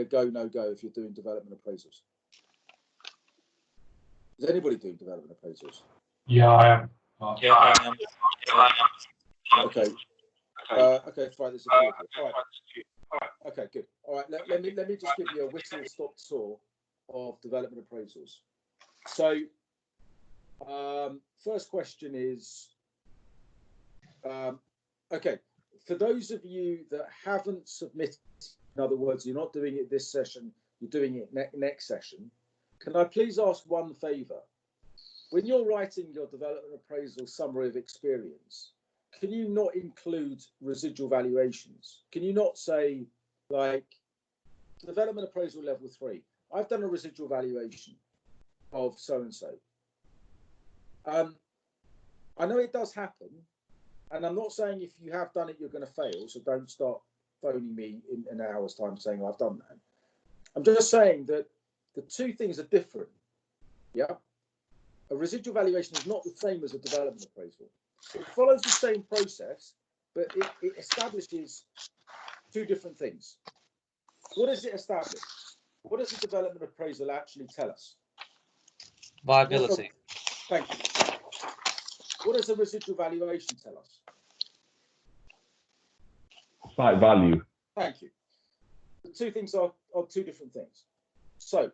go, no go if you're doing development appraisals. Is anybody doing development appraisals? Yeah, I am. Yeah, I am. Okay. Okay, fine. This is all right. Okay, good. All right. Let me just give you a whistle-stop tour of development appraisals. So, first question is, okay, for those of you that haven't submitted, in other words, you're not doing it this session, you're doing it next session, can I please ask one favour? When you're writing your development appraisal summary of experience, can you not include residual valuations? Can you not say, like, development appraisal level 3, I've done a residual valuation of so-and-so. I know it does happen, and I'm not saying if you have done it, you're going to fail, so don't start phoning me in an hour's time saying, oh, I've done that. I'm just saying that the two things are different, yeah? A residual valuation is not the same as a development appraisal. It follows the same process, but it establishes two different things. What does it establish? What does a development appraisal actually tell us? Viability. Thank you. What does a residual valuation tell us? Site value. Thank you. The two things are two different things. So,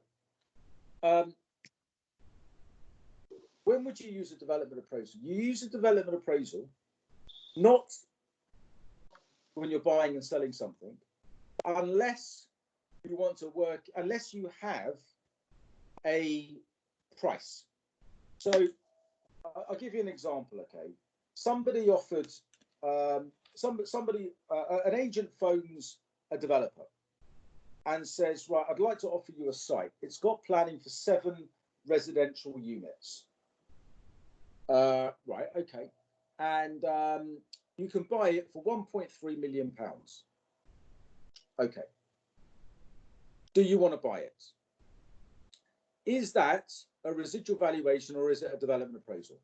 when would you use a development appraisal? You use a development appraisal not when you're buying and selling something, unless you want to work, unless you have a price. So I'll give you an example, okay? Somebody offered, an agent phones a developer and says, right, I'd like to offer you a site. It's got planning for 7 residential units. Right, okay. And you can buy it for £1.3 million. Okay. Do you want to buy it? Is that a residual valuation or is it a development appraisal?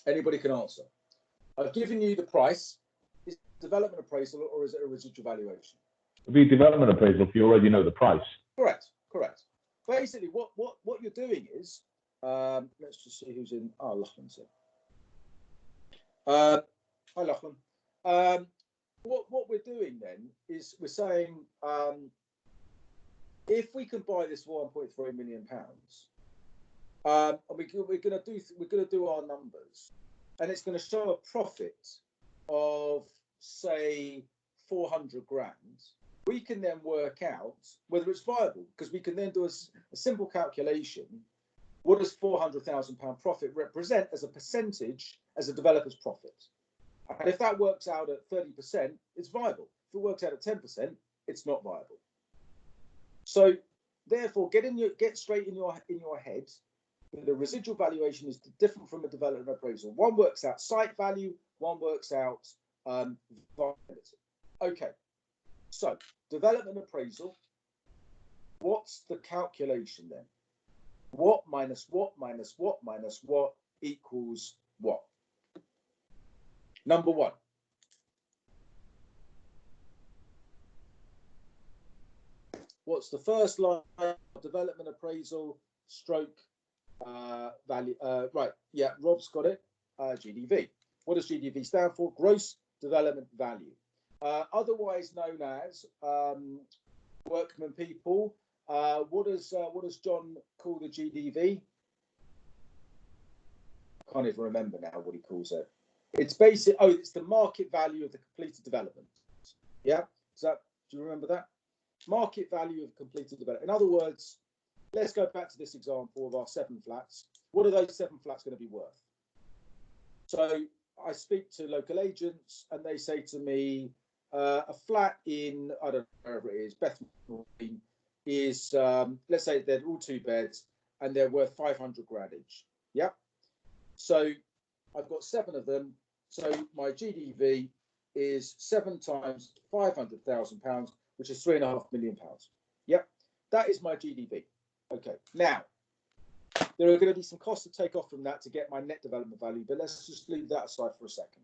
Anybody can answer. I've given you the price. Is it development appraisal or is it a residual valuation? It'd be development appraisal if you already know the price. Correct. Basically, what you're doing is, let's just see who's in. Oh, Lachlan's in. Hi, Lachlan. What we're doing then is we're saying, if we can buy this for £1.3 million, and we're going to do our numbers, and it's going to show a profit of say 400 grand. We can then work out whether it's viable, because we can then do a simple calculation. What does £400,000 profit represent as a percentage as a developer's profit? And if that works out at 30%, it's viable. If it works out at 10%, it's not viable. So therefore, get straight in your head that the residual valuation is different from a development appraisal. One works out site value, one works out viability. Okay, so development appraisal, what's the calculation then? What minus what minus what minus what equals what? Number one. What's the first line of development appraisal stroke value? Right, yeah, Rob's got it. GDV. What does GDV stand for? Gross development value. Otherwise known as workman people. What does John call the GDV? I can't even remember now what he calls it. It's basic. Oh, it's the market value of the completed development. Yeah. Do you remember that? Market value of completed development. In other words, let's go back to this example of our 7 flats. What are those 7 flats going to be worth? So I speak to local agents and they say to me, a flat in, I don't know wherever it is, Bethnal Green is, let's say they're all 2 beds and they're worth 500 grand each. Yeah. So I've got 7 of them. So my GDV is 7 times £500,000, which is £3.5 million. Yep, that is my GDV. Okay, now there are going to be some costs to take off from that to get my net development value, but let's just leave that aside for a second.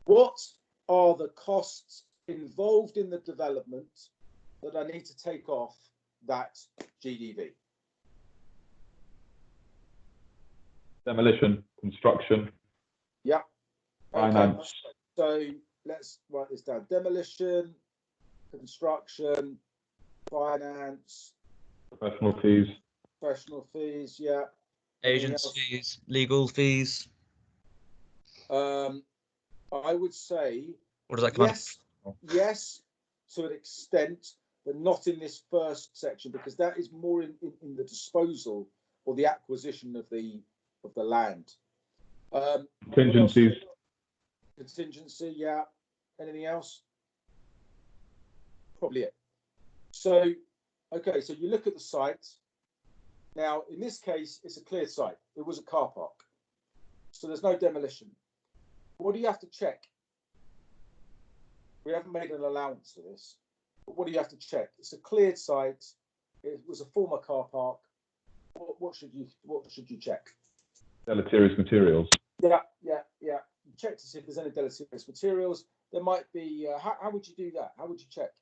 What are the costs involved in the development that I need to take off that GDV? Demolition, construction. Yeah. Finance. Okay. So let's write this down. Demolition, construction, finance, professional fees. Professional fees, yeah. Agents fees, legal fees. I would say What does that come yes, to an extent, but not in this first section, because that is more in the disposal or the acquisition of the land. Contingencies. Contingency, yeah. Anything else? Probably it. So, okay, so you look at the site. Now, in this case, it's a cleared site. It was a car park. So there's no demolition. What do you have to check? We haven't made an allowance for this. But what do you have to check? It's a cleared site. It was a former car park. What should you check? Deleterious materials. Yeah. Check to see if there's any deleterious materials. There might be. How would you do that? How would you check?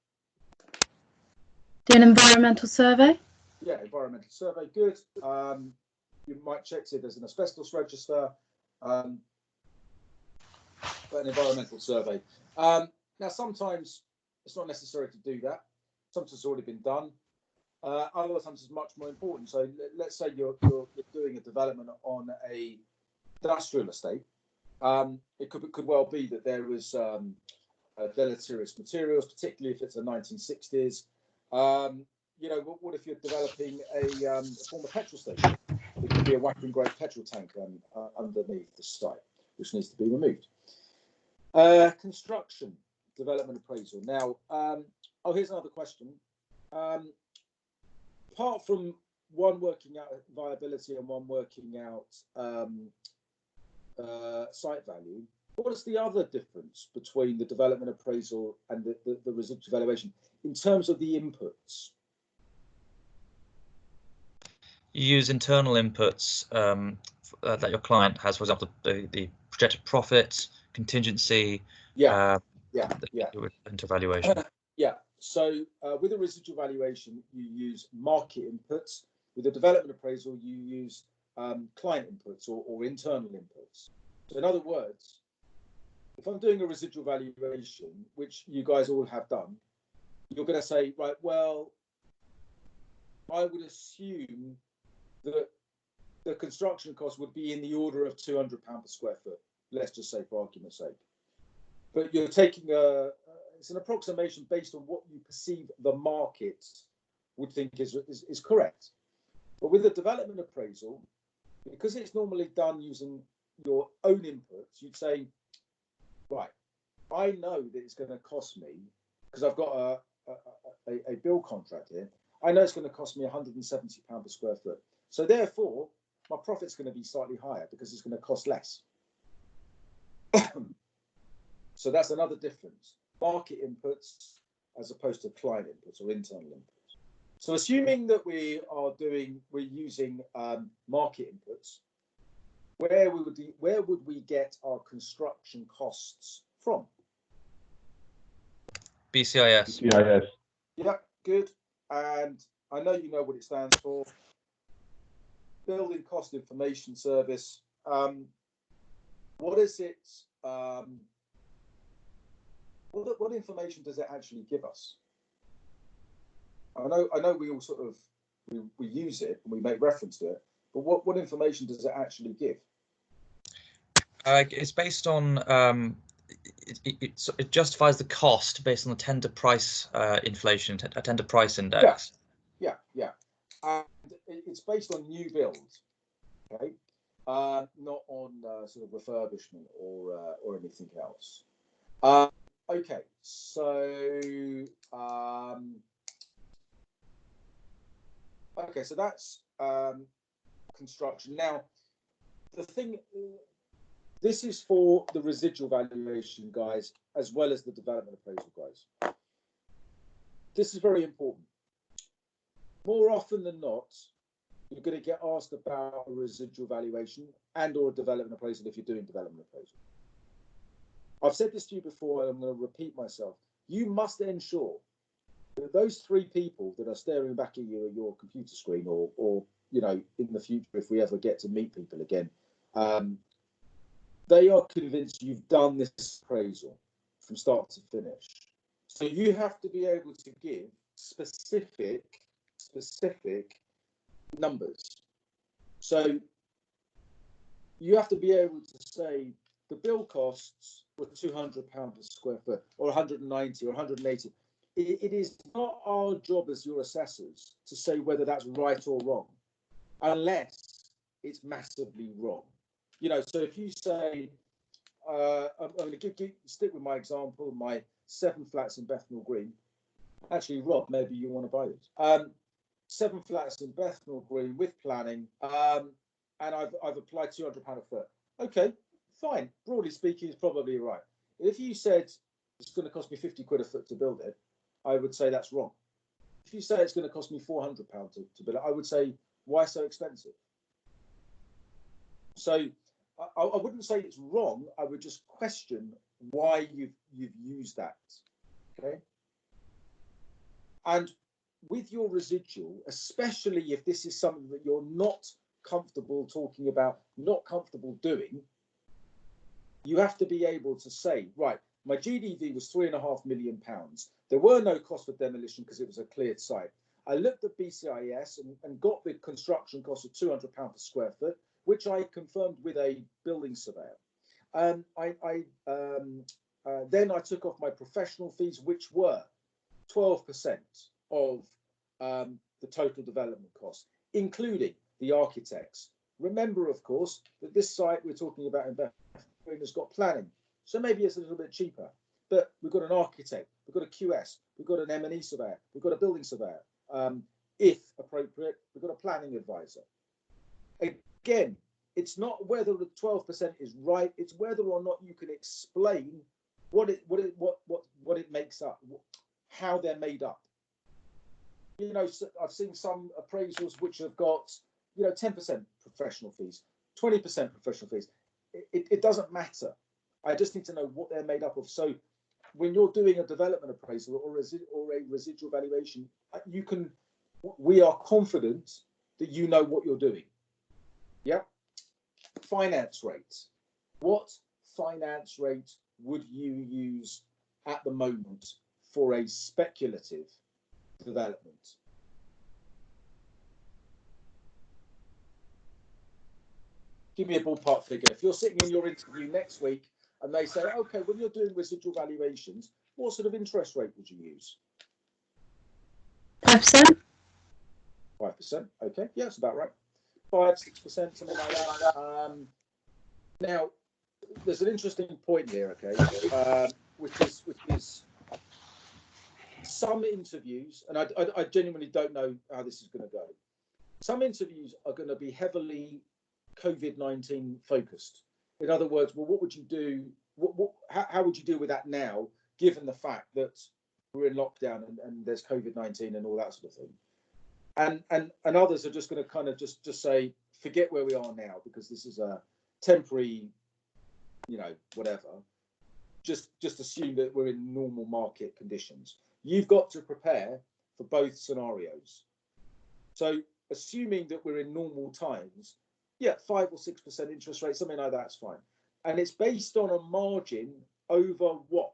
Do an environmental survey. Yeah, environmental survey. Good. You might check to see if there's an asbestos register. But an environmental survey. Now, sometimes it's not necessary to do that. Sometimes it's already been done. Other times it's much more important. So let's say you're doing a development on a industrial estate. It could well be that there was deleterious materials, particularly if it's the 1960s. What if you're developing a former petrol station? It could be a whacking great petrol tank underneath the site, which needs to be removed. Construction, development appraisal. Now, here's another question. Apart from one working out viability and one working out site value, what is the other difference between the development appraisal and the residual valuation in terms of the inputs? You use internal inputs that your client has, for example, the projected profits, contingency, into valuation? Yeah. So with a residual valuation, you use market inputs. With a development appraisal, you use client inputs or internal inputs. So in other words, if I'm doing a residual valuation, which you guys all have done, you're going to say, right, well, I would assume that the construction cost would be in the order of £200 per square foot, let's just say for argument's sake. But you're taking it's an approximation based on what you perceive the market would think is correct. But with a development appraisal, because it's normally done using your own inputs, you'd say, right, I know that it's going to cost me, because I've got a bill contract here, I know it's going to cost me £170 per square foot. So therefore, my profit's going to be slightly higher because it's going to cost less. So that's another difference. Market inputs as opposed to client inputs or internal inputs. So assuming that we're using market inputs, where would we get our construction costs from? BCIS. BCIS. Yeah, good. And I know you know what it stands for. Building Cost Information Service. What is it? What information does it actually give us? I know we all sort of we use it and we make reference to it, but what information does it actually give? It's based on it justifies the cost based on the tender price inflation, a tender price index. Yeah. And it's based on new builds, okay, not on sort of refurbishment or anything else. Okay, so so that's construction. Now, the thing, this is for the residual valuation guys as well as the development appraisal guys. This is very important. More often than not, you're going to get asked about a residual valuation and or a development appraisal if you're doing development appraisal. I've said this to you before, and I'm going to repeat myself. You must ensure that those three people that are staring back at you at your computer screen, or you know, in the future, if we ever get to meet people again, they are convinced you've done this appraisal from start to finish. So you have to be able to give specific numbers. So you have to be able to say the bill costs were £200 per square foot, or 190 or 180. It is not our job as your assessors to say whether that's right or wrong, unless it's massively wrong. You know, so if you say, I'm going to stick with my example, my 7 flats in Bethnal Green. Actually, Rob, maybe you want to buy this. 7 flats in Bethnal Green with planning, and I've applied £200 a foot. Okay, fine. Broadly speaking, it's probably right. If you said it's going to cost me 50 quid a foot to build it, I would say that's wrong. If you say it's going to cost me £400 to build it, I would say, why so expensive? So I wouldn't say it's wrong. I would just question why you've used that. Okay. And with your residual, especially if this is something that you're not comfortable talking about, not comfortable doing, you have to be able to say, right, my GDV was £3.5 million. There were no costs for demolition because it was a cleared site. I looked at BCIS and got the construction cost of £200 per square foot, which I confirmed with a building surveyor. Then I took off my professional fees, which were 12% of the total development cost, including the architects. Remember, of course, that this site we're talking about in Bethnal has got planning, so maybe it's a little bit cheaper. But we've got an architect, we've got a QS, we've got an M&E surveyor, we've got a building surveyor. If appropriate, we've got a planning advisor. Again, it's not whether the 12% is right; it's whether or not you can explain what it makes up, how they're made up. You know, so I've seen some appraisals which have got 10% professional fees, 20% professional fees. It doesn't matter. I just need to know what they're made up of. So when you're doing a development appraisal or a residual valuation, we are confident that you know what you're doing. Yeah. Finance rates. What finance rate would you use at the moment for a speculative development? Give me a ballpark figure. If you're sitting in your interview next week and they say, okay, when you're doing residual valuations, what sort of interest rate would you use? 5%. 5%. Okay, yeah, that's about right. 5-6%, something like that. Now, there's an interesting point here, okay, which is some interviews, and I genuinely don't know how this is going to go. Some interviews are going to be heavily COVID-19 focused. In other words, well, what would you do? How would you deal with that now, given the fact that we're in lockdown and there's COVID-19 and all that sort of thing? And others are just going to kind of just say, forget where we are now because this is a temporary, whatever. Just assume that we're in normal market conditions. You've got to prepare for both scenarios. So assuming that we're in normal times, yeah, 5 or 6% interest rate, something like that's fine. And it's based on a margin over what?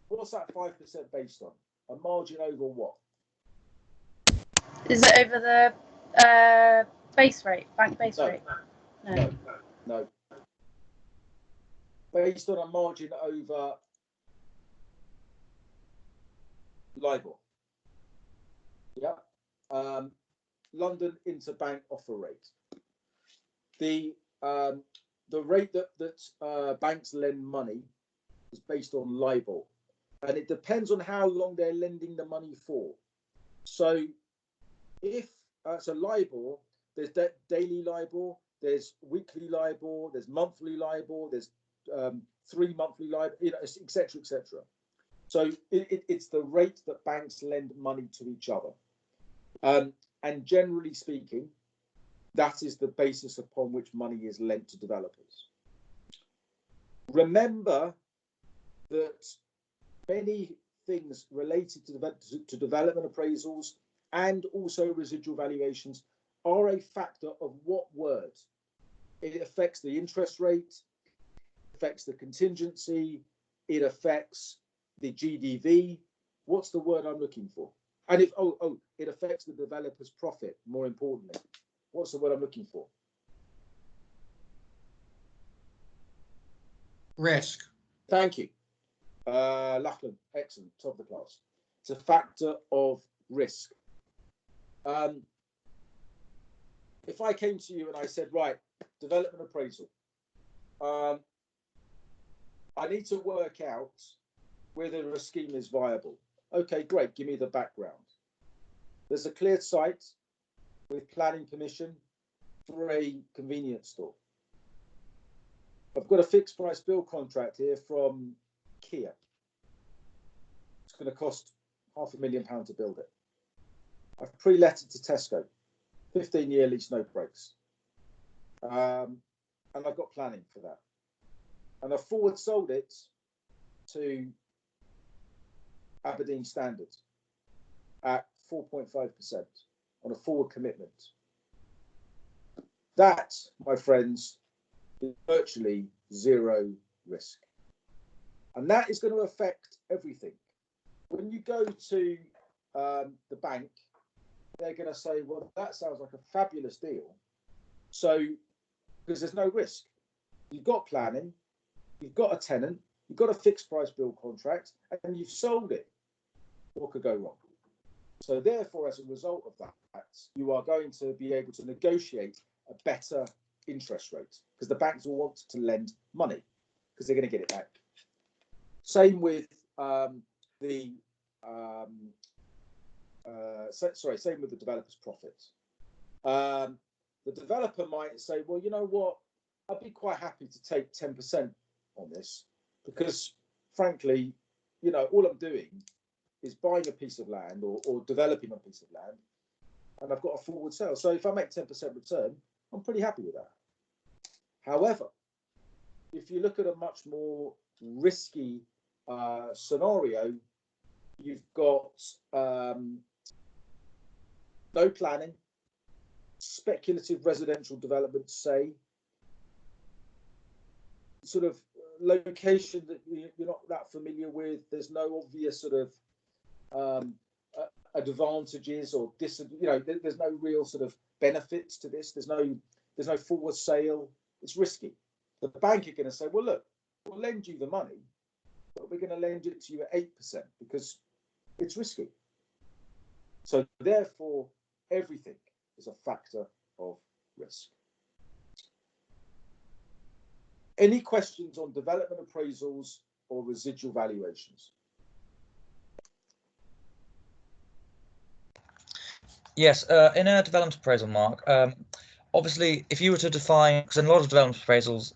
What's that 5% based on? A margin over what? Is it over the base rate, bank base rate? No. Based on a margin over LIBOR. Yeah. London interbank offer rate. The rate that banks lend money is based on LIBOR, and it depends on how long they're lending the money for. So if so LIBOR, there's daily LIBOR, there's weekly LIBOR, there's monthly LIBOR, there's 3 monthly LIBOR, etc., etc. So it's the rate that banks lend money to each other, and generally speaking, that is the basis upon which money is lent to developers. Remember that many things related to development appraisals and also residual valuations are a factor of what word? It affects the interest rate, affects the contingency, it affects the GDV. What's the word I'm looking for? And if it affects the developer's profit, more importantly. What's the word I'm looking for? Risk. Thank you. Lachlan, excellent, top of the class. It's a factor of risk. If I came to you and I said, right, development appraisal, I need to work out whether a scheme is viable. Okay, great, give me the background. There's a cleared site with planning permission for a convenience store. I've got a fixed price build contract here from Kia. It's going to cost £500,000 to build it. I've pre-let it to Tesco, 15-year lease, no breaks. And I've got planning for that. And I've forward sold it to Aberdeen Standard at 4.5% on a forward commitment. That, my friends, is virtually zero risk. And that is going to affect everything. When you go to the bank, they're going to say, well, that sounds like a fabulous deal. So, because there's no risk. You've got planning, you've got a tenant, you've got a fixed price build contract, and you've sold it. What could go wrong? So therefore, as a result of that, you are going to be able to negotiate a better interest rate because the banks will want to lend money because they're going to get it back. Same with same with the developer's profits. The developer might say, well, you know what, I'd be quite happy to take 10% on this because, frankly, all I'm doing is buying a piece of land or developing a piece of land, and I've got a forward sale. So if I make 10% return, I'm pretty happy with that. However, if you look at a much more risky scenario, you've got no planning, speculative residential development, say, sort of location that you're not that familiar with. There's no obvious sort of advantages or there's no real sort of benefits to this. There's no forward sale. It's risky. The bank are going to say, well, look, we'll lend you the money, but we're going to lend it to you at 8% because it's risky. So therefore, everything is a factor of risk. Any questions on development appraisals or residual valuations? Yes, in a development appraisal, Mark, obviously, if you were to define, because in a lot of development appraisals,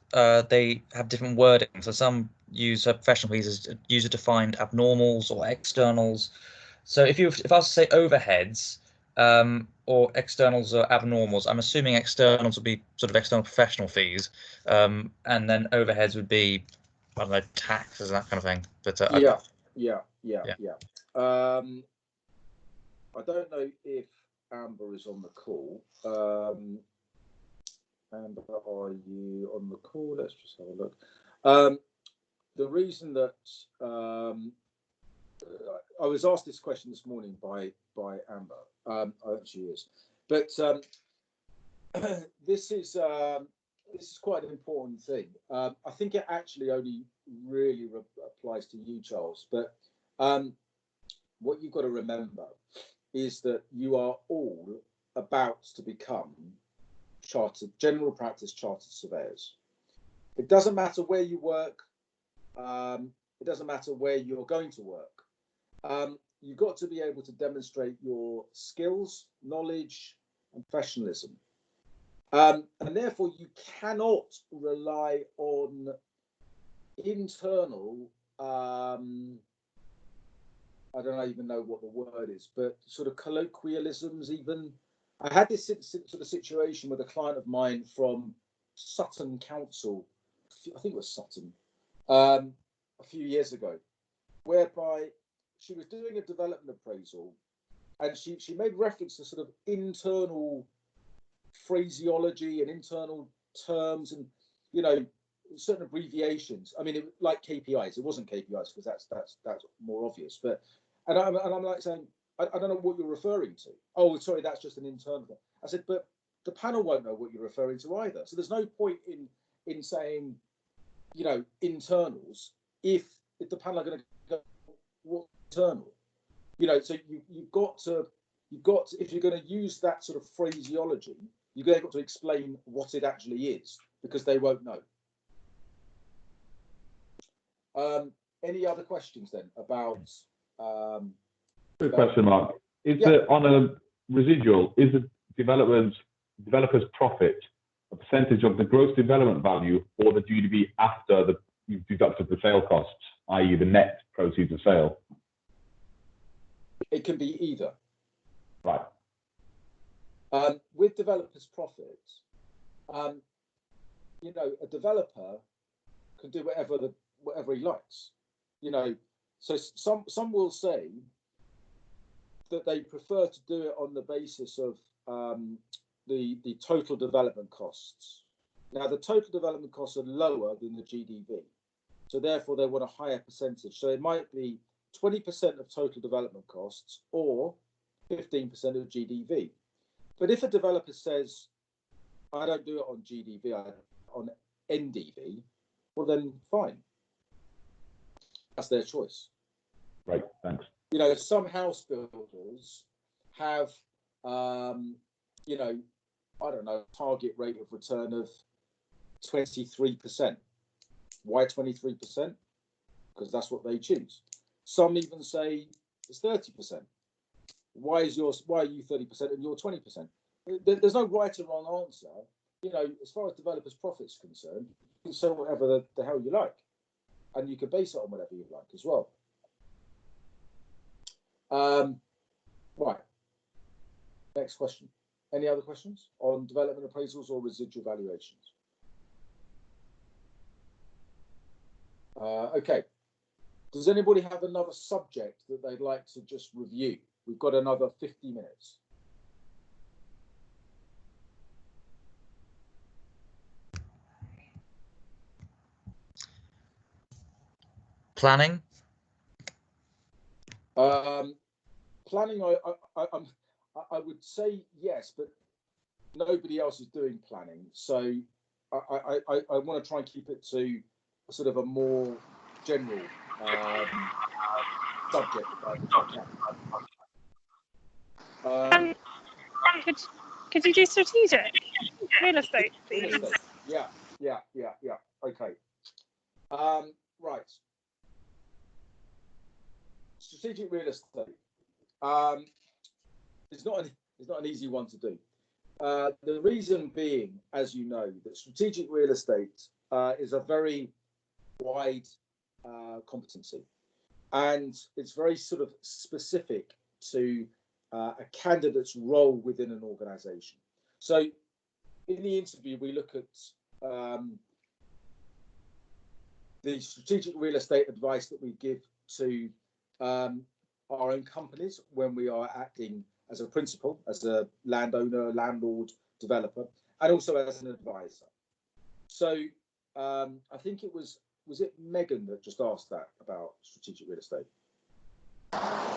they have different wording. So some use professional fees as user-defined abnormals or externals. So if I was to say overheads or externals or abnormals, I'm assuming externals would be sort of external professional fees, and then overheads would be, I don't know, taxes and that kind of thing. But yeah. I don't know if Amber is on the call. Amber, are you on the call? Let's just have a look. The reason that I was asked this question this morning by Amber. I think she is, but this is quite an important thing. I think it actually only really applies to you, Charles. But what you've got to remember is that you are all about to become general practice chartered surveyors. It doesn't matter where you work. It doesn't matter where you're going to work. You've got to be able to demonstrate your skills, knowledge, and professionalism. And therefore, you cannot rely on internal, I don't even know what the word is, but sort of colloquialisms even. I had this sort of situation with a client of mine from Sutton Council, I think it was Sutton, a few years ago, whereby she was doing a development appraisal and she made reference to sort of internal phraseology and internal terms and, certain abbreviations. I mean, like KPIs. It wasn't KPIs because that's more obvious. But and I'm like saying, I don't know what you're referring to. Oh, sorry, that's just an internal thing. I said, but the panel won't know what you're referring to either. So there's no point in saying, internals if the panel are going to go, what internal? So you've got to if you're going to use that sort of phraseology, you've got to explain what it actually is because they won't know. Any other questions then about? Good question, Mark. Is it on a residual? Is the developer's profit a percentage of the gross development value or the GDV after you've deducted the sale costs, i.e., the net proceeds of sale? It can be either. Right. With developers' profits, a developer can do whatever he likes. So some will say that they prefer to do it on the basis of the total development costs. Now, the total development costs are lower than the GDV, so therefore they want a higher percentage. So it might be 20% of total development costs or 15% of GDV. But if a developer says, I don't do it on GDV, on NDV, well then fine. That's their choice. Right, thanks. Some house builders have, I don't know, target rate of return of 23%. Why 23%? Because that's what they choose. Some even say it's 30%. Why are you 30% and you're 20%? There's no right or wrong answer. As far as developers' profits are concerned, you can sell whatever the hell you like. And you can base it on whatever you like as well. Right. Next question. Any other questions on development appraisals or residual valuations? Okay. Does anybody have another subject that they'd like to just review? We've got another 50 minutes. Planning? Planning, I would say yes, but nobody else is doing planning. So I want to try and keep it to sort of a more general subject. Could you do strategic real estate, please? Real estate. Yeah. Okay. Right. Strategic real estate. It's not an easy one to do. The reason being, as you know, that strategic real estate is a very wide competency, and it's very sort of specific to a candidate's role within an organisation. So, in the interview, we look at the strategic real estate advice that we give to our own companies when we are acting as a principal, as a landowner, landlord, developer, and also as an advisor. So I think it was it Megan that just asked that about strategic real estate?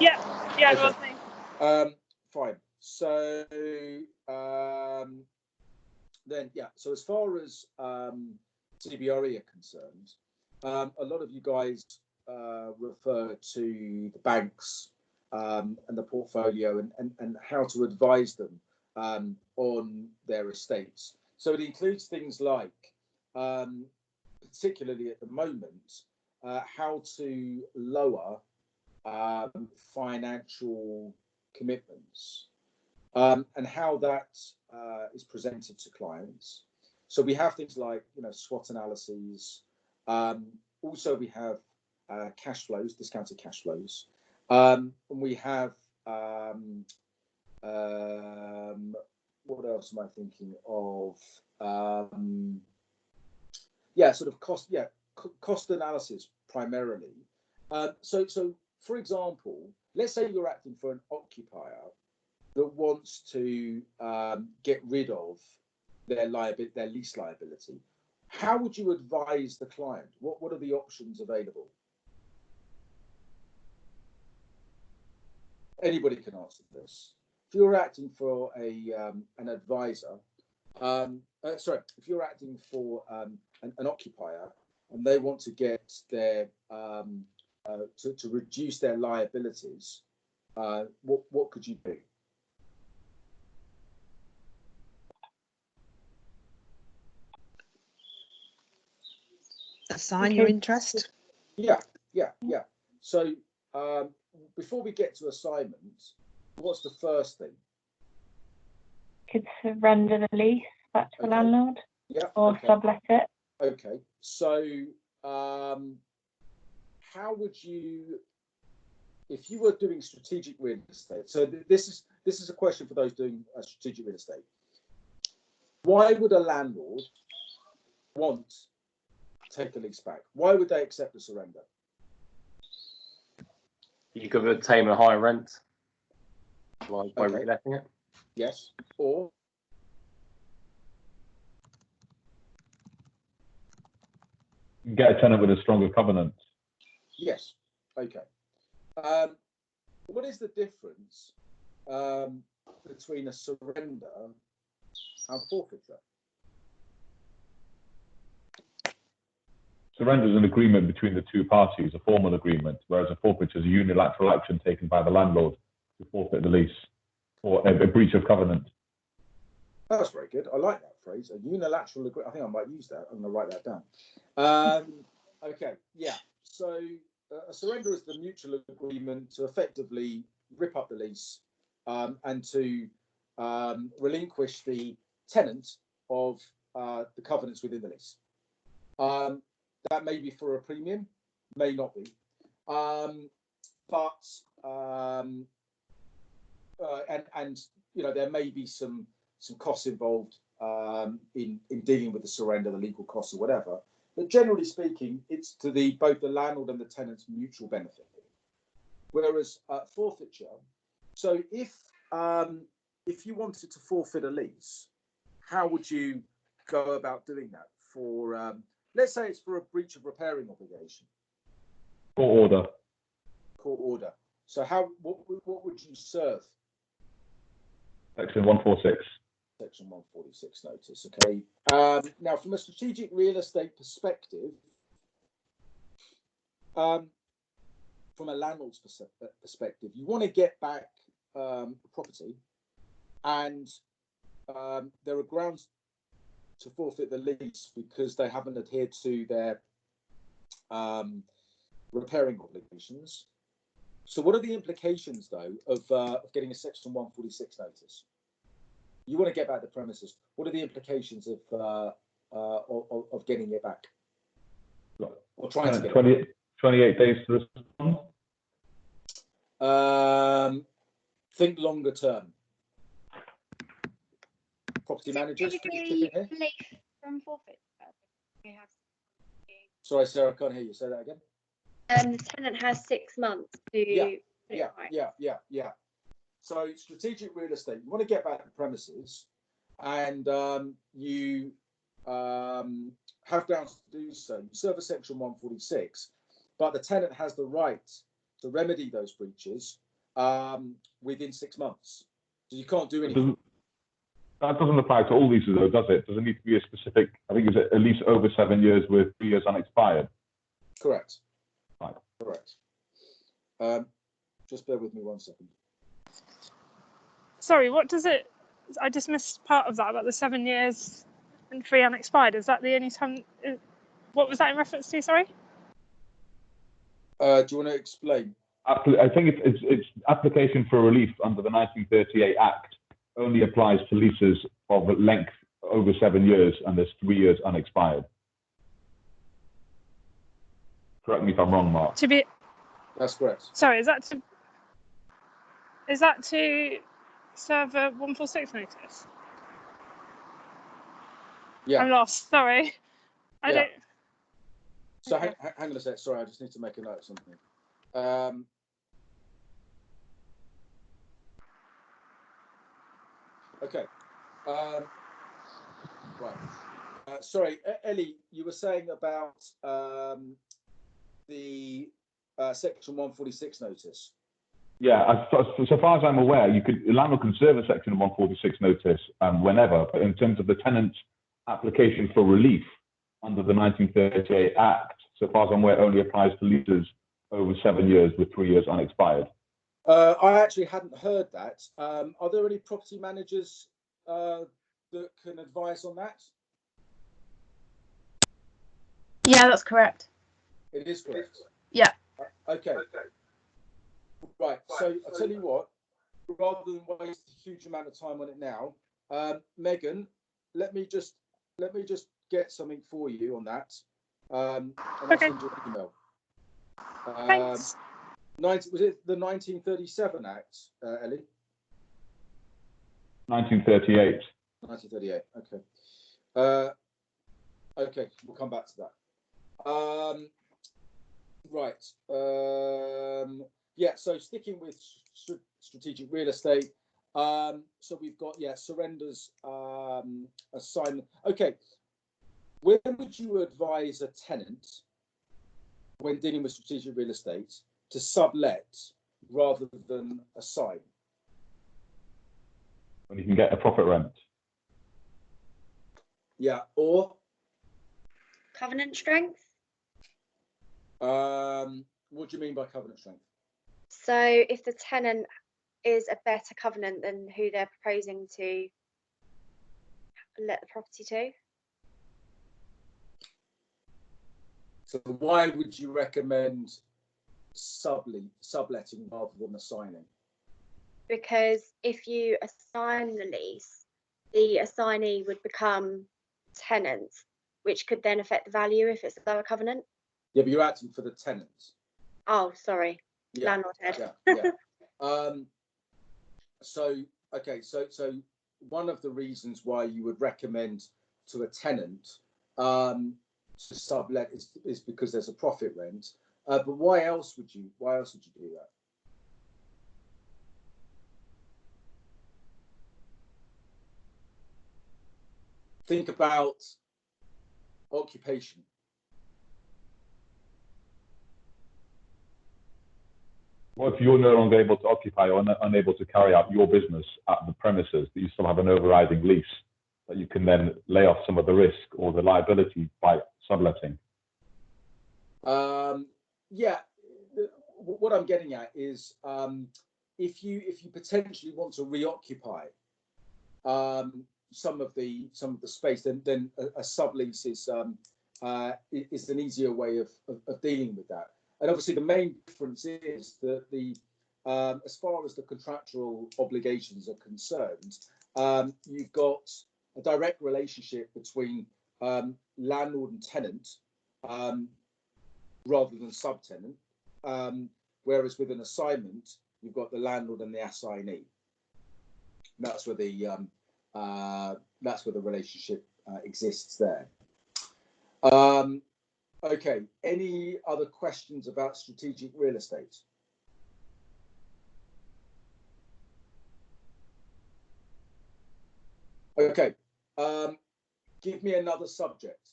Yeah, okay. It was me. Fine. So then, yeah. So as far as CBRE are concerned, a lot of you guys refer to the banks and the portfolio and how to advise them on their estates. So it includes things like, particularly at the moment, how to lower financial commitments and how that is presented to clients. So we have things like, SWOT analyses. Also, we have cash flows, discounted cash flows. And we have, what else am I thinking of? Sort of cost analysis primarily. So for example, let's say you're acting for an occupier that wants to get rid of their lease liability. How would you advise the client? What are the options available? Anybody can answer this. If you're acting for an advisor, if you're acting for an occupier and they want to get their to reduce their liabilities, what could you do? Assign your interest. Yeah. So before we get to assignments, what's the first thing? Could surrender the lease back to the landlord, or sublet it. Okay. So how would you, if you were doing strategic real estate? So this is a question for those doing strategic real estate. Why would a landlord want to take a lease back? Why would they accept a surrender? You could obtain a higher rent by reletting it. Yes. Or get a tenant with a stronger covenant. Yes. Okay. What is the difference between a surrender and forfeiture? Surrender is an agreement between the two parties, a formal agreement, whereas a forfeiture is a unilateral action taken by the landlord to forfeit the lease or a breach of covenant. That's very good. I like that phrase. A unilateral agreement. I think I might use that. I'm going to write that down. Okay. Yeah. So a surrender is the mutual agreement to effectively rip up the lease and to relinquish the tenant of the covenants within the lease. That may be for a premium, may not be, but there may be some costs involved in dealing with the surrender, the legal costs or whatever. But generally speaking, it's to both the landlord and the tenant's mutual benefit. Whereas forfeiture, so if you wanted to forfeit a lease, how would you go about doing that? For let's say it's for a breach of repairing obligation. Court order. Court order. So what would you serve? Section 146. Section 146 notice. Okay. Now, from a strategic real estate perspective, from a landlord's perspective, you want to get back property, and there are grounds to forfeit the lease because they haven't adhered to their repairing obligations. So what are the implications, though, of getting a Section 146 notice? You want to get back the premises. What are the implications of getting it back? Or trying to get 28 days to respond? Think longer term. Property managers. From forfeit. Sorry, Sarah, I can't hear you. Say that again. The tenant has 6 months to. Yeah. So strategic real estate, you want to get back the premises, and you have grounds to do so. You serve a Section 146, but the tenant has the right to remedy those breaches within 6 months. So you can't do anything. That doesn't apply to all leases, though, does it? Does it need to be a specific? I think it's at least over 7 years with 3 years unexpired. Correct. Right. Correct. Just bear with me 1 second. Sorry, what does it? I just missed part of that about the 7 years and 3 unexpired. Is that the only time? What was that in reference to? Sorry. Do you want to explain? I think it's application for relief under the 1938 Act only applies to leases of length over 7 years, and there's 3 years unexpired. Correct me if I'm wrong, Mark. That's correct. Sorry, is that to serve a 146 notice? Yeah. I'm lost. Sorry. I don't. So hang on a sec. Sorry, I just need to make a note of something. Okay. Right. Sorry, Ellie, you were saying about the Section 146 notice. Yeah, so far as I'm aware, a landlord can serve a Section 146 notice whenever, but in terms of the tenant's application for relief under the 1938 Act, so far as I'm aware, only applies to leases over 7 years with 3 years unexpired. I actually hadn't heard that. Are there any property managers that can advise on that? Yeah, that's correct. It is correct. Yeah. Okay. Right. So I'll tell you what. Rather than waste a huge amount of time on it now, Megan, let me just get something for you on that. And I'll send you an email. Thanks. Was it the 1937 Act, Ellie? 1938. 1938. Okay. Okay, we'll come back to that. Right. Yeah. So sticking with strategic real estate. So we've got surrenders, assignment. Okay. When would you advise a tenant when dealing with strategic real estate to sublet rather than assign? When you can get a profit rent. Yeah, or covenant strength. What do you mean by covenant strength? So if the tenant is a better covenant than who they're proposing to let the property to. So why would you recommend subletting rather than assigning? Because if you assign the lease, the assignee would become tenant, which could then affect the value if it's a lower covenant. Yeah, but you're acting for the tenant. Oh, sorry. Yeah, landlord head. Yeah. So one of the reasons why you would recommend to a tenant to sublet is because there's a profit rent. But why else would you do that? Think about occupation. What if you're no longer able to occupy or unable to carry out your business at the premises, but you still have an overriding lease that you can then lay off some of the risk or the liability by subletting? Yeah, what I'm getting at is if you potentially want to reoccupy some of the space, then a sublease is an easier way of dealing with that. And obviously, the main difference is that as far as the contractual obligations are concerned, you've got a direct relationship between landlord and tenant rather than subtenant. Whereas with an assignment, you've got the landlord and the assignee. That's where the relationship exists there. Okay, any other questions about strategic real estate? Okay, give me another subject.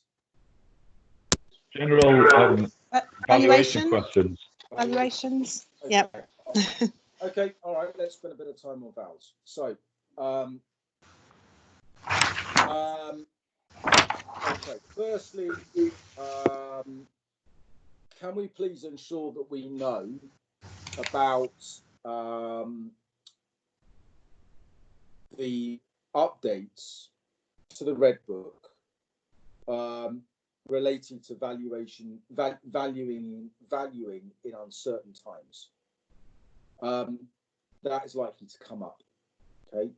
General valuation questions. Valuations, okay. yeah. Okay, all right, let's spend a bit of time on Vals. So, okay, firstly, can we please ensure that we know about the updates to the Red Book relating to valuing in uncertain times? That is likely to come up. Okay.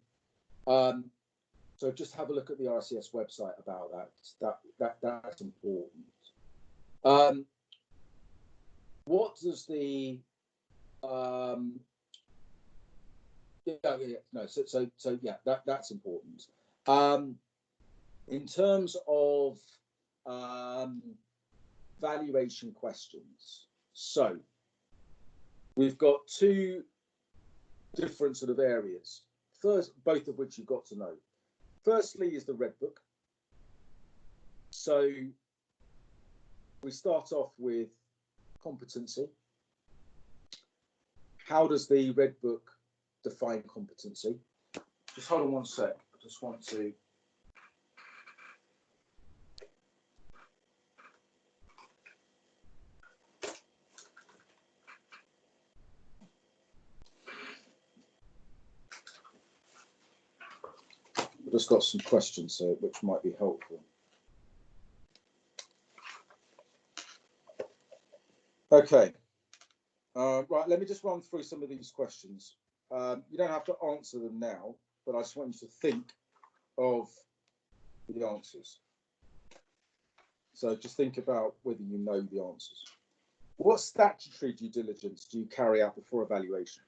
So just have a look at the RCS website about that. That's important. What does the that's important. In terms of valuation questions, so we've got two different sort of areas. First, both of which you've got to know. Firstly is the Red Book. So we start off with competency. How does the Red Book define competency? Just hold on one sec. I just want to. I've just got some questions here which might be helpful. Okay. Right, let me just run through some of these questions. You don't have to answer them now, but I just want you to think of the answers. So just think about whether you know the answers. What statutory due diligence do you carry out before evaluation?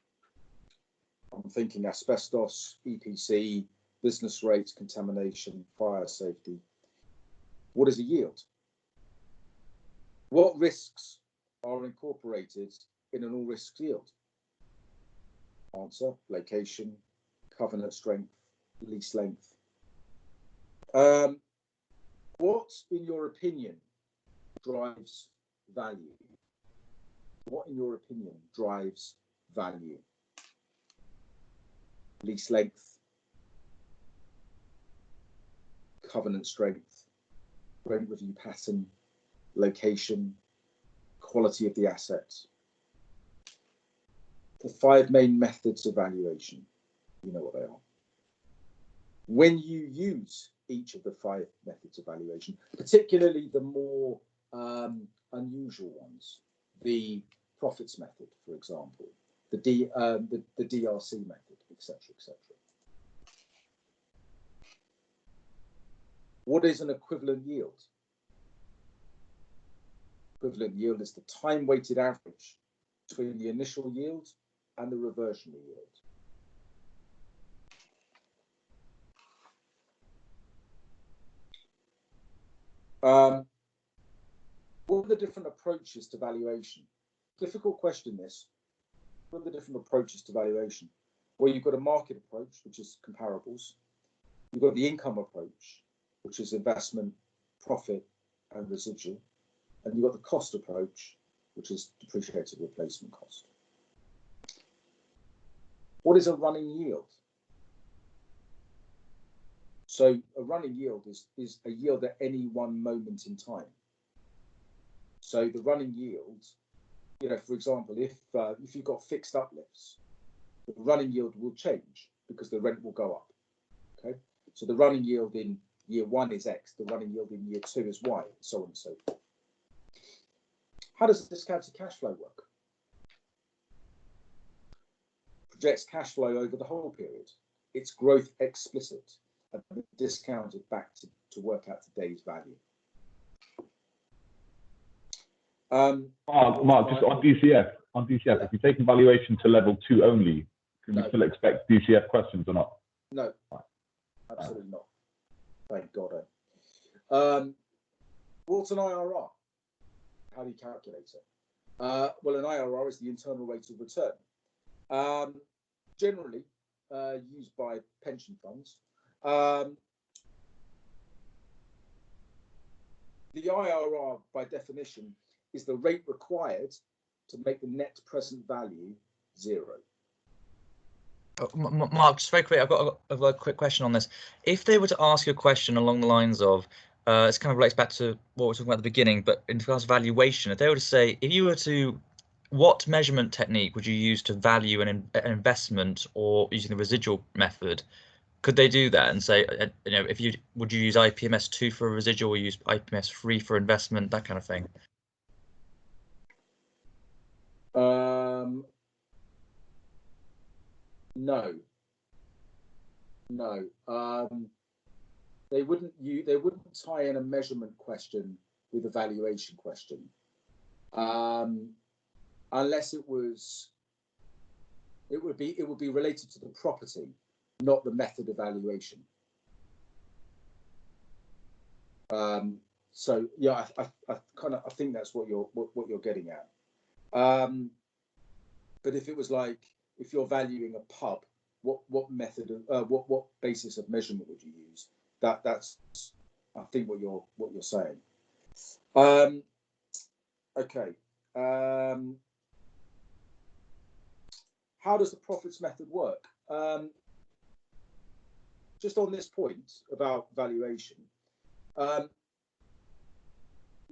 I'm thinking asbestos, EPC, business rates, contamination, fire safety. What is a yield? What risks are incorporated in an all risks yield? Answer: location, covenant strength, lease length. What, in your opinion, drives value? What, in your opinion, drives value? Lease length, covenant strength, rent review pattern, location, quality of the assets. The 5 main methods of valuation, you know what they are. When you use each of the 5 methods of valuation, particularly the more unusual ones, the profits method, for example, the DRC method, etc., etc. What is an equivalent yield? Equivalent yield is the time-weighted average between the initial yield and the reversionary yield. are the different approaches to valuation? Difficult question, this. What are the different approaches to valuation? Well, you've got a market approach, which is comparables. You've got the income approach, which is investment, profit, and residual. And you've got the cost approach, which is depreciated replacement cost. What is a running yield? So a running yield is a yield at any one moment in time. So the running yield, you know, for example, if you've got fixed uplifts, the running yield will change because the rent will go up. Okay, so the running yield in year 1 is X, the running yield in year 2 is Y, so on and so forth. How does discounted cash flow work? Projects cash flow over the whole period. It's growth explicit and discounted back to work out today's value. Mark, just on DCF, if you're taking valuation to level 2 only, can we still expect DCF questions or not? No, absolutely not. Thank God. What's an IRR? How do you calculate it? Well, an IRR is the internal rate of return, generally used by pension funds. The IRR, by definition, is the rate required to make the net present value 0. Mark, just very quick, I've got a quick question on this. If they were to ask you a question along the lines of, it's kind of relates back to what we were talking about at the beginning, but in regards to valuation, if they were to say, if you were to, what measurement technique would you use to value an investment, or using the residual method? Could they do that and say, you know, would you use IPMS 2 for a residual, or use IPMS 3 for investment, that kind of thing? No. They wouldn't tie in a measurement question with a valuation question, unless it would be related to the property, not the method of valuation. So yeah, I think that's what you're getting at. But if it was like, if you're valuing a pub, what method of what basis of measurement would you use? That's I think what you're saying. Okay. How does the profits method work? Just on this point about valuation, you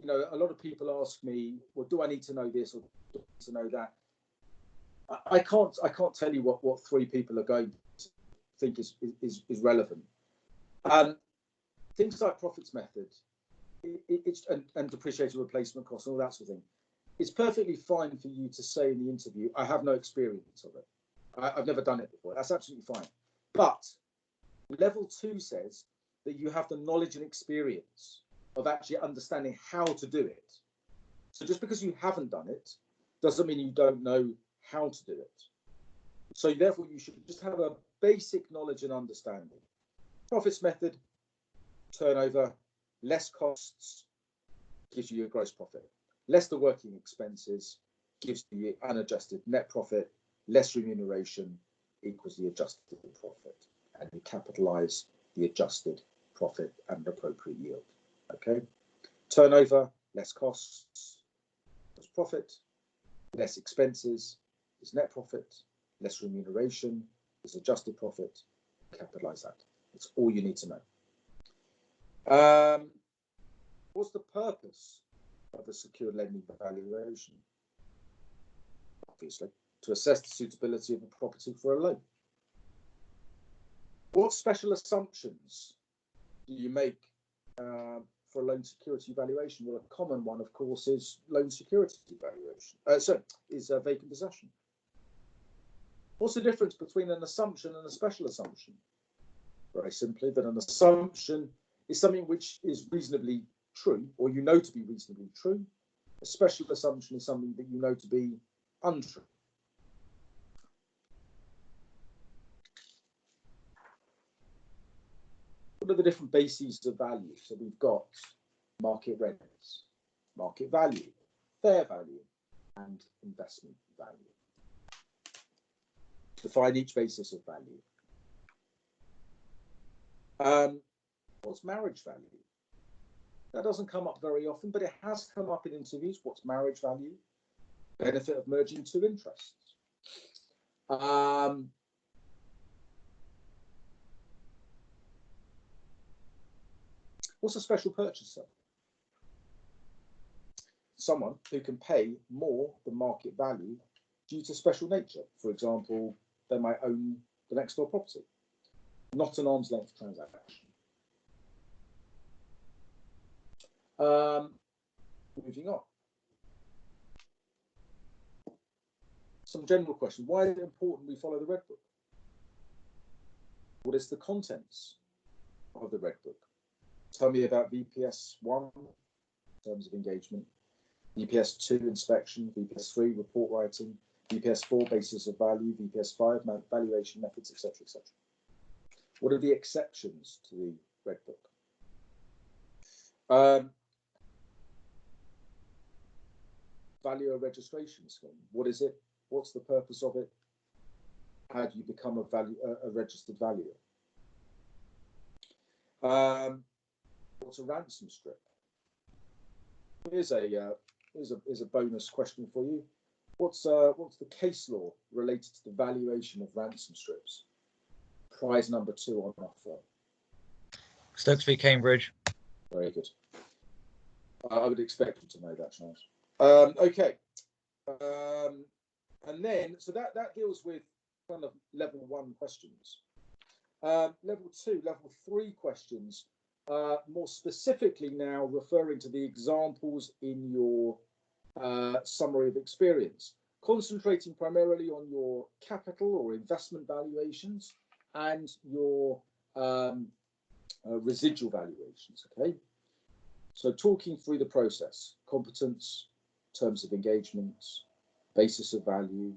know, a lot of people ask me, well, do I need to know this or do I need to know that? I can't tell you what 3 people are going to think is relevant. Things like profits method, and depreciated replacement costs and all that sort of thing. It's perfectly fine for you to say in the interview, I have no experience of it. I've never done it before. That's absolutely fine. But level 2 says that you have the knowledge and experience of actually understanding how to do it. So just because you haven't done it doesn't mean you don't know how to do it. So therefore you should just have a basic knowledge and understanding. Profits method, turnover, less costs gives you your gross profit. Less the working expenses gives you unadjusted net profit. Less remuneration equals the adjusted profit. And you capitalize the adjusted profit and appropriate yield. Okay. Turnover, less costs is profit. Less expenses is net profit. Less remuneration is adjusted profit. Capitalize that. That's all you need to know. What's the purpose of a secured lending valuation? Obviously, to assess the suitability of a property for a loan. What special assumptions do you make for a loan security valuation? Well, a common one, of course, is loan security valuation. Is vacant possession. What's the difference between an assumption and a special assumption? Very simply, that an assumption is something which is reasonably true, or you know to be reasonably true. A special assumption is something that you know to be untrue. What are the different bases of value? So we've got market rents, market value, fair value, and investment value. Define each basis of value. What's marriage value? That doesn't come up very often, but it has come up in interviews. What's marriage value? Benefit of merging two interests. What's a special purchaser? Someone who can pay more than market value due to special nature. For example, they might own the next door property. Not an arm's length transaction. Moving on. Some general questions. Why is it important we follow the Red Book? What is the contents of the Red Book? Tell me about VPS 1, terms of engagement, VPS 2, inspection, VPS 3, report writing, VPS 4, basis of value, VPS 5, valuation methods, etc., etc. What are the exceptions to the Red Book? Valuer registration scheme. What is it? What's the purpose of it? How do you become a registered valuer? What's a ransom strip? Here's a bonus question for you. What's the case law related to the valuation of ransom strips? Prize number 2 on offer. Stokes v Cambridge. Very good. I would expect you to know that, Charles. Okay. And then, so that deals with kind of level 1 questions. Level 2, level 3 questions, more specifically now referring to the examples in your summary of experience, concentrating primarily on your capital or investment valuations and your residual valuations, okay? So talking through the process, competence, terms of engagement, basis of value,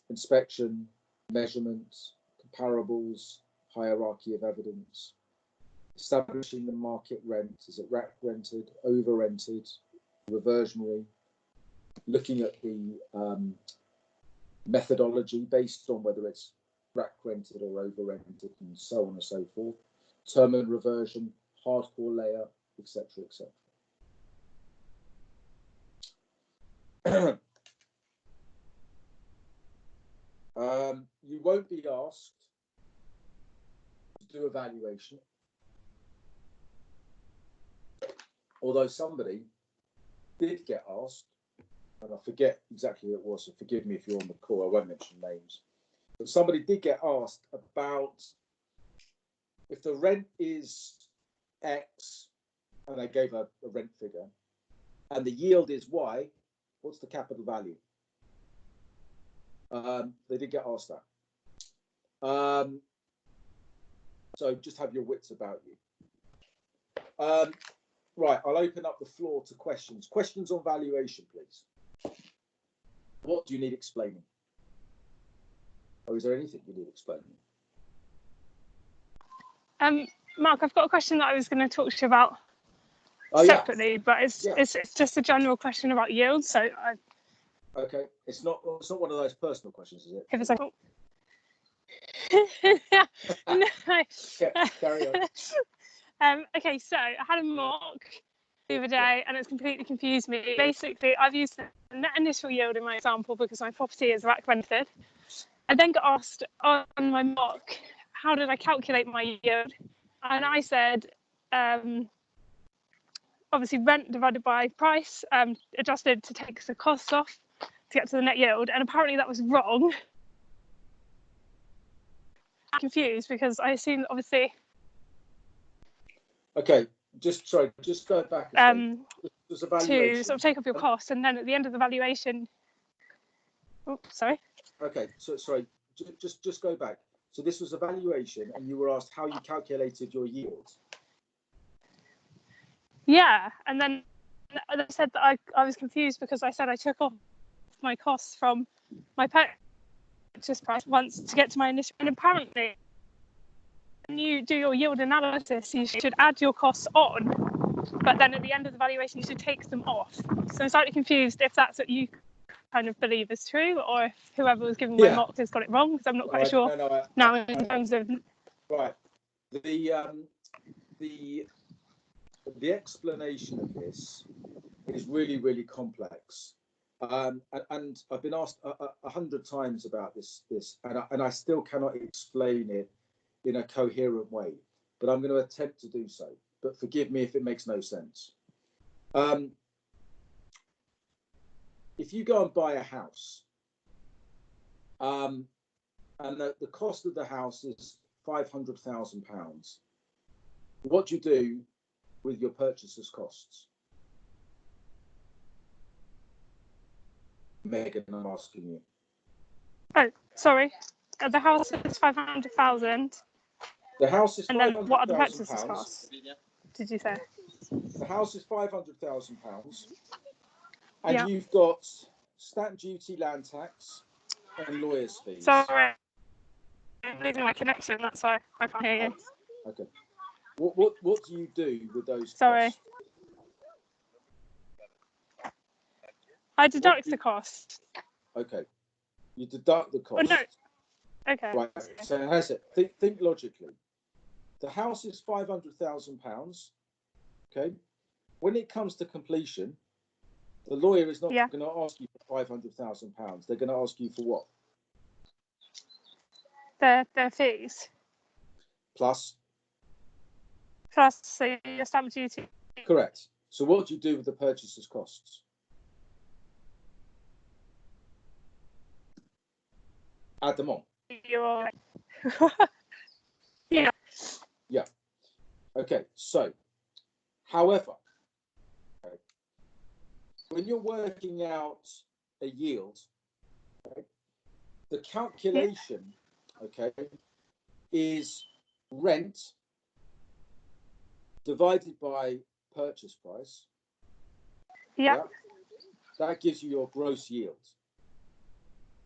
inspection, measurement, comparables, hierarchy of evidence, establishing the market rent, is it rack rented, over rented, reversionary, looking at the methodology based on whether it's rack rented or over rented, and so on and so forth, term and reversion, hardcore layer, etc., etc. You won't be asked to do a valuation, although somebody did get asked, and I forget exactly who it was, so forgive me if you're on the call, I won't mention names, but somebody did get asked about if the rent is X, and they gave a rent figure, and the yield is Y, what's the capital value? They did get asked that. So just have your wits about you. Right, I'll open up the floor to questions. Questions on valuation, please. What do you need explaining? Or is there anything you need explaining? Mark, I've got a question that I was going to talk to you about separately, but it's just a general question about yield. So okay, it's not one of those personal questions, is it? If it's like, no. Carry on. Okay, so I had a mock the other day and it's completely confused me. Basically, I've used the net initial yield in my example because my property is rack rented. I then got asked on my mock, how did I calculate my yield? And I said, obviously rent divided by price, adjusted to take the costs off to get to the net yield. And apparently that was wrong. I'm confused because I assume obviously. Okay, just go back a to sort of take off your costs, and then at the end of the valuation. Oops, sorry. Okay, so sorry, just go back. So this was a valuation, and you were asked how you calculated your yield. Yeah, and then I said that I was confused because I said I took off my costs from my purchase price once to get to my initial, and apparently when you do your yield analysis, you should add your costs on but then at the end of the valuation, you should take them off. So I'm slightly confused if that's what you kind of believe is true, or if whoever was giving my mock has got it wrong, because I'm not quite sure now in terms of. Right. The explanation of this is really, really complex. And I've been asked 100 times about this, and I still cannot explain it in a coherent way, but I'm going to attempt to do so. But forgive me if it makes no sense. If you go and buy a house, and the cost of the house is £500,000, what do you do with your purchaser's costs? Megan, I'm asking you. Oh, sorry. The house is 500,000. The house is £500,000. And then what are the purchaser's costs? Did you say? The house is £500,000, and you've got stamp duty, land tax, and lawyers' fees. Sorry, I'm losing my connection. That's why I can't hear you. Okay. What do you do with those Sorry. costs? I deduct the cost. Okay. You deduct the cost. Oh, no. Okay. Right. So has it? Think logically. The house is £500,000. Okay. When it comes to completion, the lawyer is not going to ask you for £500,000. They're going to ask you for what? Their fees. Plus your stamp duty. Correct. So what do you do with the purchaser's costs? Add them on. Yeah. Yeah. Okay. So, however, when you're working out a yield, the calculation, is rent divided by purchase price. Yeah. That gives you your gross yield.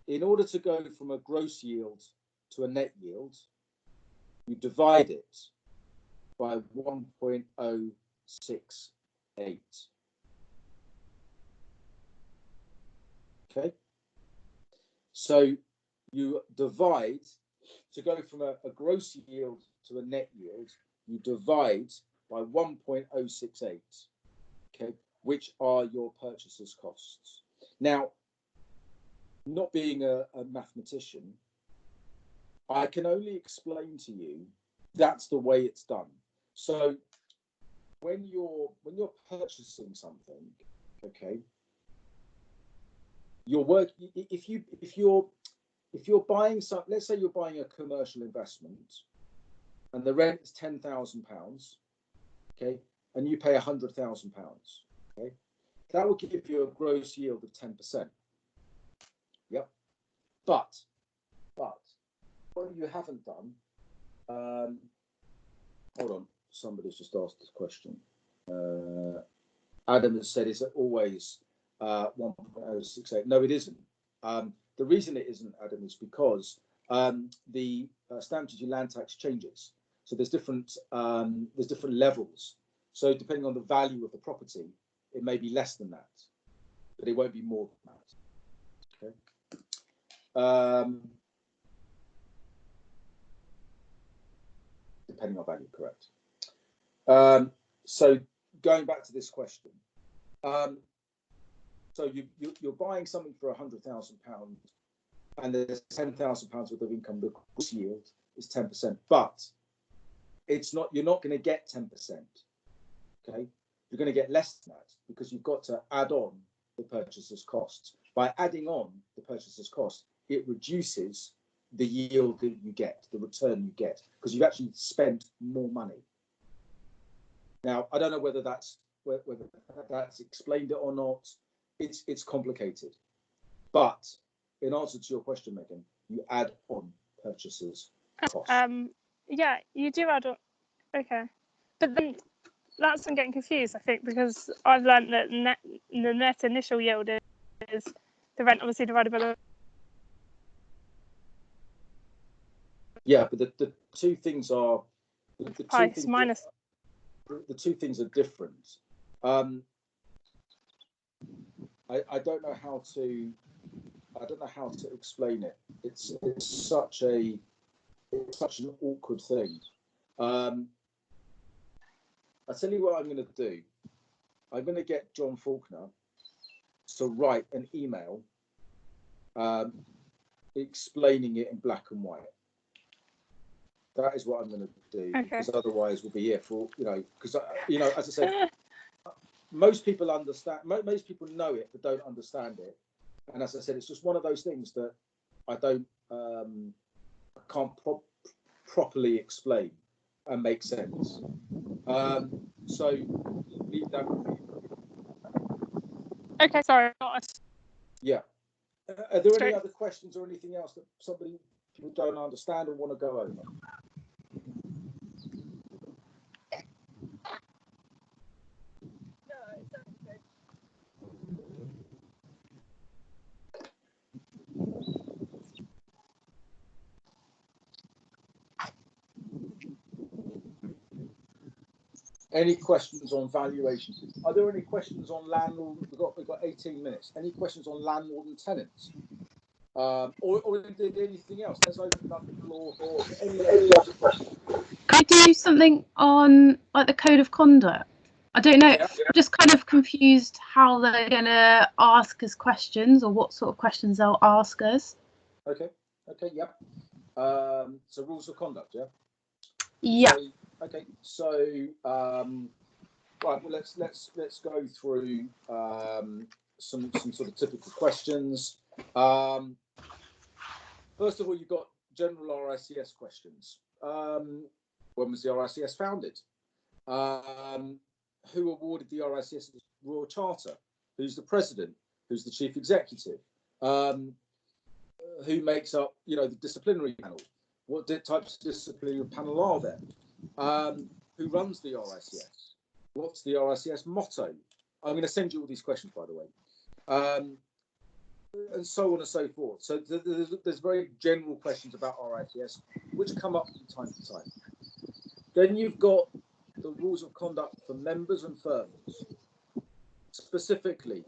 In order to go from a gross yield to a net yield, you divide it by 1.068. Okay. So you divide, to go from a gross yield to a net yield, you divide by 1.068, okay, which are your purchaser's costs. Now, not being a mathematician, I can only explain to you that's the way it's done. So when you're purchasing something, okay, your work, if you're buying some, let's say you're buying a commercial investment and the rent is £10,000, okay, and you pay £100,000, okay, that will give you a gross yield of 10%. Yep. But what you haven't done, hold on, somebody's just asked this question. Adam has said, is it always 1.068? No, it isn't. The reason it isn't, Adam, is because the stamp duty land tax changes. So there's different levels. So depending on the value of the property, it may be less than that, but it won't be more than that. Okay. Depending on value, correct. So going back to this question, so you're buying something for £100,000, and there's £10,000 worth of income. The gross yield is 10%, but it's not. You're not going to get 10%. Okay, you're going to get less than that because you've got to add on the purchaser's costs. By adding on the purchaser's cost, it reduces the yield that you get, the return you get, because you've actually spent more money. Now, I don't know whether that's explained it or not. It's complicated, but in answer to your question, Megan, you add on purchasers' costs. Yeah, you do add on. Okay, but then that's I'm getting confused. I think because I've learned that the net initial yield is the rent obviously divided by the. Yeah, but the two things are the price minus. the two things are different. I don't know how to explain it. It's such an awkward thing. I'll tell you what I'm going to do. I'm going to get John Faulkner to write an email explaining it in black and white. That is what I'm going to do, because otherwise we'll be here for, because, as I said, most people understand, most people know it, but don't understand it. And as I said, it's just one of those things that I can't properly explain and make sense. So leave that with me. Okay, sorry. Yeah. Are there any other questions or anything else that people don't understand or want to go over? Any questions on valuation? Are there any questions on landlord? We've got 18 minutes. Any questions on landlord and tenants? Or anything else? Let's open up the floor for any other questions. Can I do something on like the code of conduct? I don't know. Yeah. I'm just kind of confused how they're gonna ask us questions or what sort of questions they'll ask us. Okay. Yep. So rules of conduct. Yeah. Yeah. So, right. Well, let's go through some sort of typical questions. First of all, you've got general RICS questions. When was the RICS founded? Who awarded the RICS Royal Charter? Who's the president? Who's the chief executive? Who makes up, the disciplinary panel? What types of disciplinary panel are there? Who runs the RICS? What's the RICS motto? I'm going to send you all these questions, by the way. And so on and so forth. So there's very general questions about RICS, which come up from time to time. Then you've got the rules of conduct for members and firms, specifically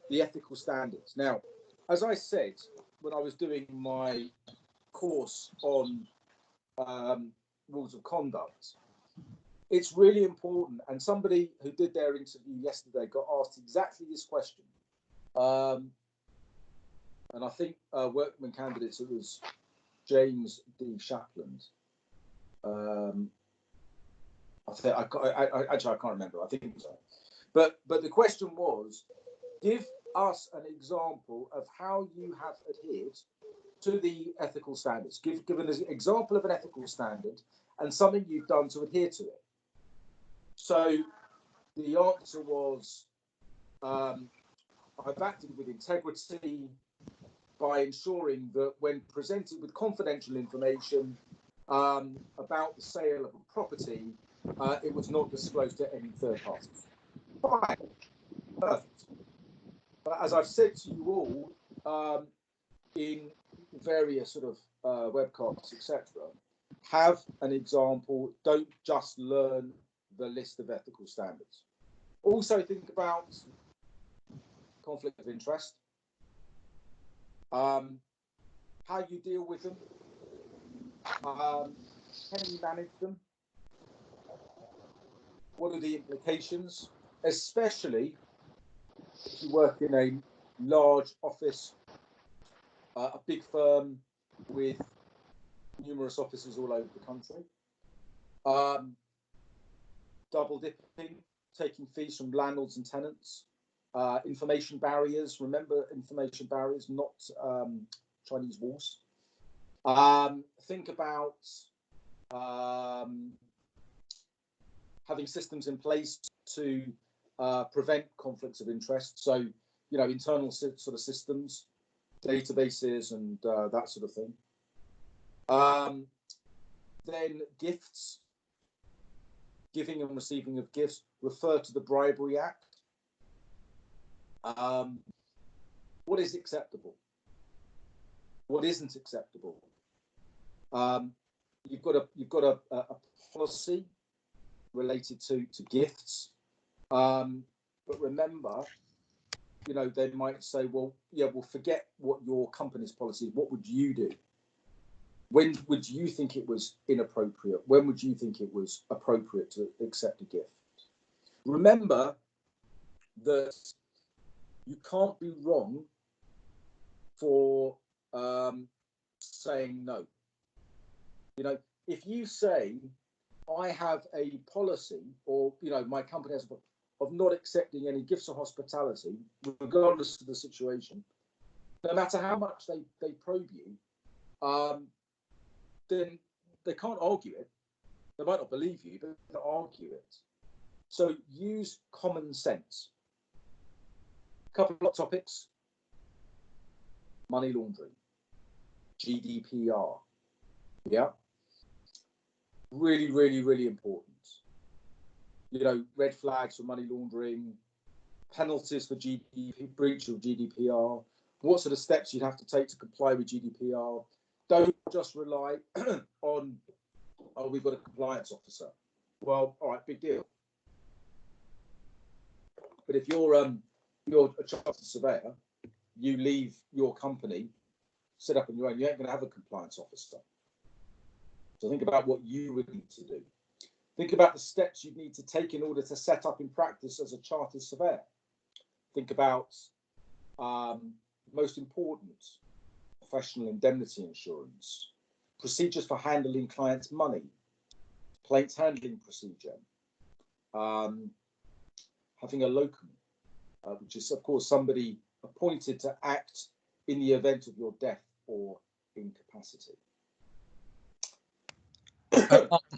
the ethical standards. Now, as I said, when I was doing my course on rules of conduct, it's really important. And somebody who did their interview yesterday got asked exactly this question. And I think workman candidates, it was James D. Shapland. I can't remember. I think so. But the question was, give us an example of how you have adhered to the ethical standards. Give an example of an ethical standard and something you've done to adhere to it. So the answer was, I've acted with integrity by ensuring that when presented with confidential information about the sale of a property, it was not disclosed to any third parties. Fine, perfect. But as I've said to you all in various sort of webcasts, etc., have an example. Don't just learn the list of ethical standards. Also think about conflict of interest. How you deal with them, can you manage them, what are the implications, especially if you work in a large office, a big firm with numerous offices all over the country. Double dipping, taking fees from landlords and tenants. Information barriers, remember information barriers, not Chinese walls. Think about having systems in place to prevent conflicts of interest. So, internal sort of systems, databases, and that sort of thing. Then gifts, giving and receiving of gifts, refer to the Bribery Act. What is acceptable? What isn't acceptable? You've got a policy related to gifts. But remember, you know, they might say, well, yeah, well, forget what your company's policy is. What would you do? When would you think it was inappropriate? When would you think it was appropriate to accept a gift? Remember that you can't be wrong for saying no. You know, if you say, I have a policy, or, you know, my company has a policy of not accepting any gifts or hospitality, regardless of the situation, no matter how much they probe you, then they can't argue it. They might not believe you, but they argue it. So use common sense. A couple of topics: money laundering, GDPR. Yeah. Really, really, really important. You know, red flags for money laundering, penalties for breach of GDPR. What sort of steps you'd have to take to comply with GDPR? Don't just rely on, oh, we've got a compliance officer. Well, all right, big deal. But if you're a chartered surveyor, you leave your company, set up on your own, you ain't going to have a compliance officer. So think about what you would need to do. Think about the steps you need to take in order to set up in practice as a chartered surveyor. Think about, most important, professional indemnity insurance, procedures for handling clients' money, complaints handling procedure, having a locum, which is, of course, somebody appointed to act in the event of your death or incapacity.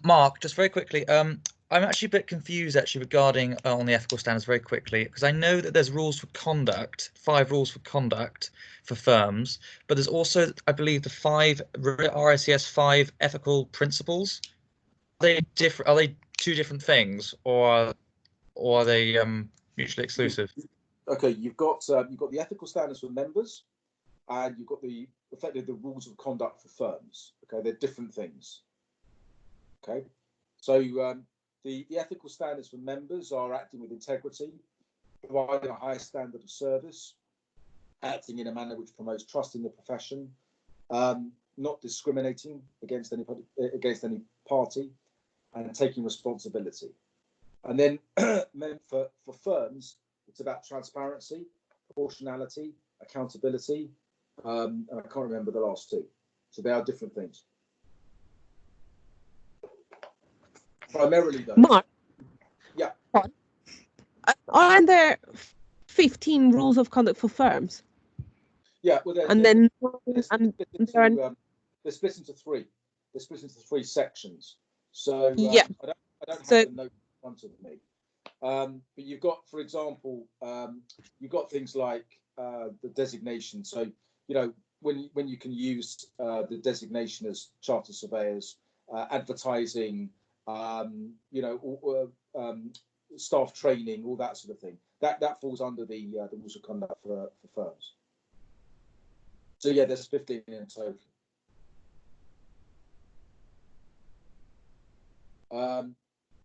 Mark, just very quickly, I'm actually a bit confused regarding on the ethical standards very quickly, because I know that there's rules for conduct, 5 rules for conduct for firms, but there's also, I believe, the 5 RICS 5 ethical principles. Are they different? Are they 2 different things, or are they mutually exclusive? Okay, you've got the ethical standards for members, and you've got effectively the rules of conduct for firms. Okay, they're different things. Okay, so the ethical standards for members are acting with integrity, providing a high standard of service, acting in a manner which promotes trust in the profession, not discriminating against any party, and taking responsibility. And then for firms, it's about transparency, proportionality, accountability, and I can't remember the last 2. So they are different things. Primarily, though. Mark. Yeah. Aren't there 15 rules of conduct for firms? Yeah. Well, they're split into 3. They're split into 3 sections. So yeah. I don't have the note in front of me. But you've got, for example, you've got things like the designation. So, you know, when you can use the designation as chartered surveyors, advertising, you know, staff training, all that sort of thing. That falls under the rules of conduct for firms. So yeah, there's 15 in total.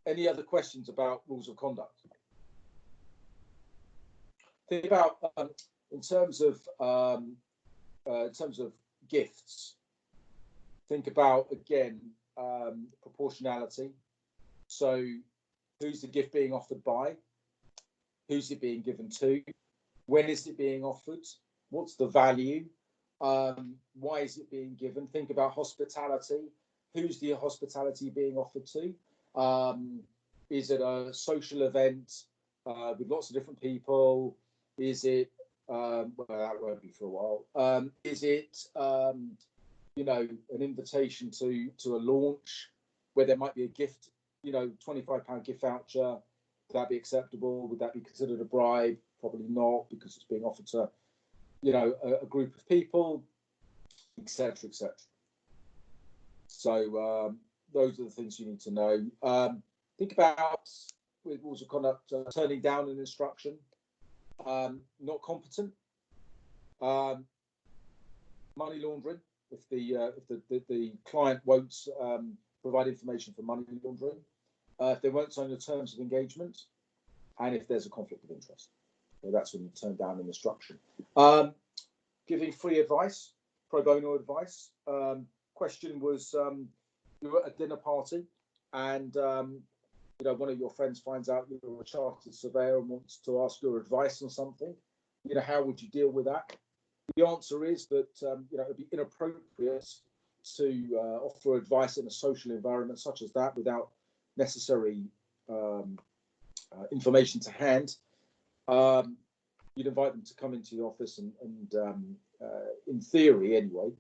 Any other questions about rules of conduct? Think about in terms of gifts. Think about again proportionality. So, who's the gift being offered by? Who's it being given to? When is it being offered? What's the value? Why is it being given? Think about hospitality. Who's the hospitality being offered to? Is it a social event with lots of different people? Is it, well, that won't be for a while. Is it, you know, an invitation to a launch where there might be a gift, you know, £25 gift voucher? Would that be acceptable? Would that be considered a bribe? Probably not, because it's being offered to, you know, a group of people, etc., etc. So those are the things you need to know. Think about, with rules of conduct, turning down an instruction, not competent, money laundering. If the client won't provide information for money laundering, if they won't sign your terms of engagement, and if there's a conflict of interest. So that's when you turn down an instruction. Giving free advice, pro bono advice. Question was, you were at a dinner party, and you know, one of your friends finds out you're a chartered surveyor and wants to ask your advice on something. You know, how would you deal with that? The answer is that you know, it'd be inappropriate to offer advice in a social environment such as that without necessary information to hand. You'd invite them to come into the office and in theory anyway,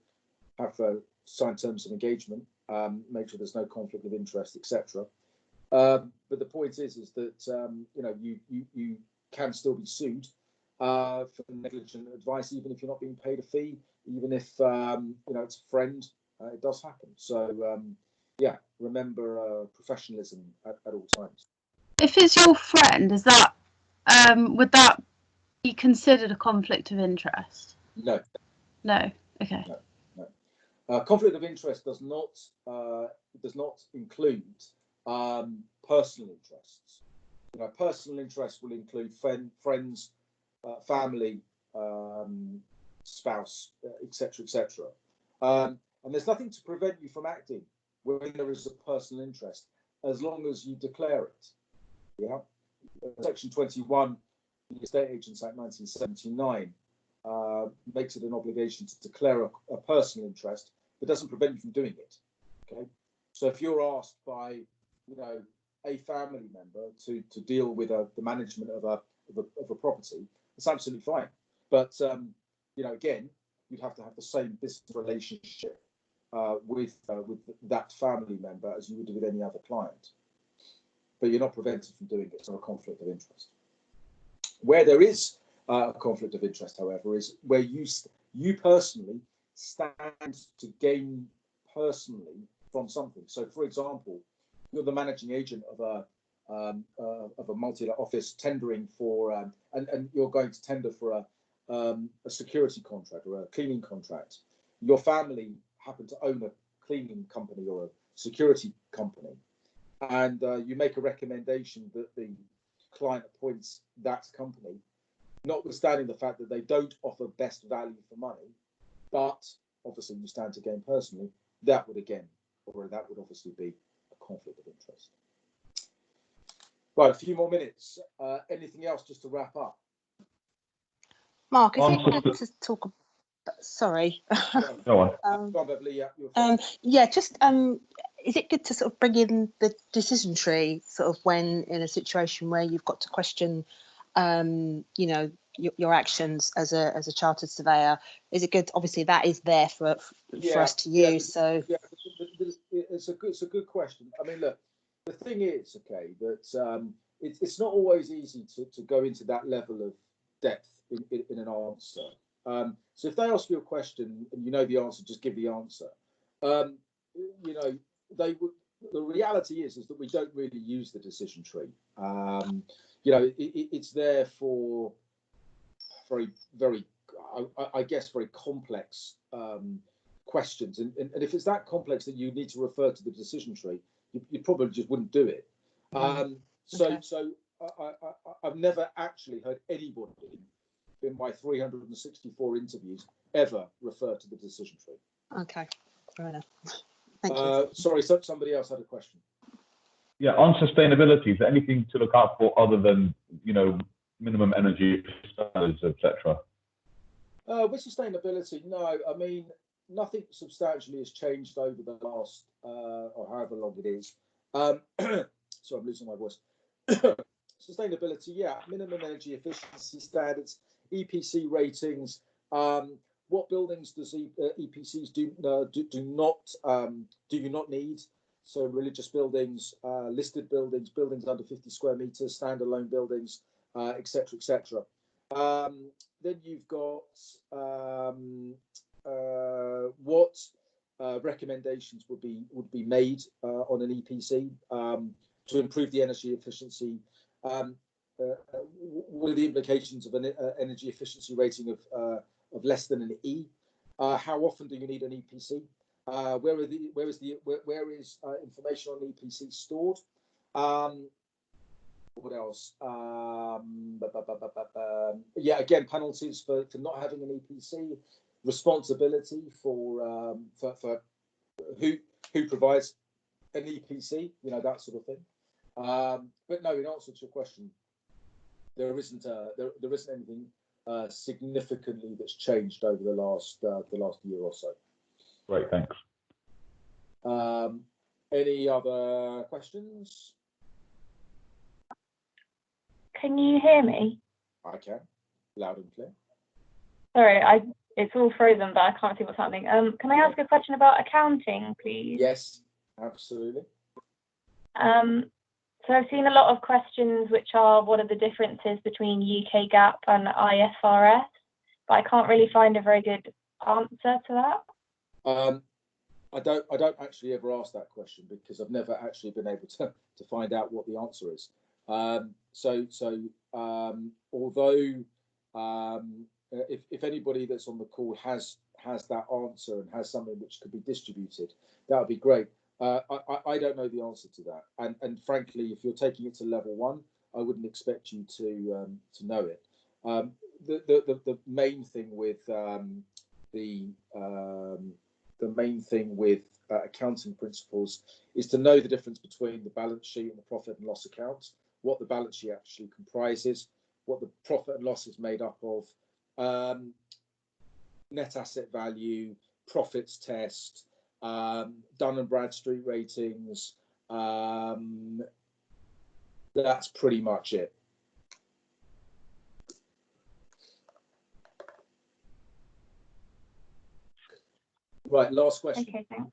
have signed terms of engagement, make sure there's no conflict of interest, etc. But the point is that you know, you can still be sued for negligent advice, even if you're not being paid a fee, even if you know, it's a friend. It does happen. So yeah, remember professionalism at all times. If it's your friend, is that would that be considered a conflict of interest? No. No. Okay. No. Conflict of interest does not include personal interests. You know, personal interests will include friends, family, spouse, etc., etc. And there's nothing to prevent you from acting when there is a personal interest, as long as you declare it. Yeah. Section 21, the Estate Agents Act 1979, makes it an obligation to declare a personal interest, but doesn't prevent you from doing it. Okay. So if you're asked by, you know, a family member to deal with the management of a property, it's absolutely fine. But you know, again, you'd have to have the same business relationship with that family member as you would with any other client. But you're not prevented from doing it. It's not a conflict of interest. Where there is a conflict of interest, however, is where you personally stand to gain personally from something. So, for example, you're the managing agent of a multi-let office tendering for, and you're going to tender for a security contract or a cleaning contract. Your family happen to own a cleaning company or a security company, and you make a recommendation that the client appoints that company, notwithstanding the fact that they don't offer best value for money, but obviously you stand to gain personally, that would obviously be a conflict of interest. Right, a few more minutes. Anything else just to wrap up? Mark, is it good to talk? Sorry. Go on. Go on, Beverly. Yeah, just is it good to sort of bring in the decision tree, sort of when in a situation where you've got to question, you know, your actions as a chartered surveyor? Is it good? Obviously, that is there for us to use. So yeah, it's a good question. I mean, look, the thing is, okay, that it's not always easy to go into that level of depth in an answer. So if they ask you a question and you know the answer, just give the answer. You know, the reality is that we don't really use the decision tree. You know, it's there for very, I guess, very complex questions. And if it's that complex that you need to refer to the decision tree, you probably just wouldn't do it. So I've never actually heard anybody in my 364 interviews ever refer to the decision tree. Okay, fair enough. Thank you. Sorry, somebody else had a question. Yeah, on sustainability, is there anything to look out for other than, you know, minimum energy standards, etc.? With sustainability, no. I mean, nothing substantially has changed over the last, or however long it is. Sorry, I'm losing my voice. Sustainability, yeah, minimum energy efficiency standards, EPC ratings. What buildings does EPCs do you not need? So religious buildings, listed buildings, buildings under 50 square meters, standalone buildings, etc., etc. Then you've got what recommendations would be made on an EPC to improve the energy efficiency. What are the implications of an energy efficiency rating of less than an E? How often do you need an EPC? Where is information on EPC stored? What else? Yeah, again, penalties for not having an EPC, responsibility for who provides an EPC, you know, that sort of thing. But no, in answer to your question, there isn't anything significantly that's changed over the last year or so. Great, thanks. Any other questions? Can you hear me? I can, loud and clear. Sorry, it's all frozen, but I can't see what's happening. Can I ask a question about accounting, please? Yes, absolutely. So I've seen a lot of questions which are, what are the differences between UK GAAP and IFRS? But I can't really find a very good answer to that. I don't actually ever ask that question because I've never actually been able to find out what the answer is. Although if anybody that's on the call has that answer and has something which could be distributed, that would be great. I don't know the answer to that, and frankly, if you're taking it to level 1, I wouldn't expect you to know it. The main thing with accounting principles is to know the difference between the balance sheet and the profit and loss account, what the balance sheet actually comprises, what the profit and loss is made up of, net asset value, profits test, Dun and Bradstreet ratings. That's pretty much it. Right, last question. Okay, thanks.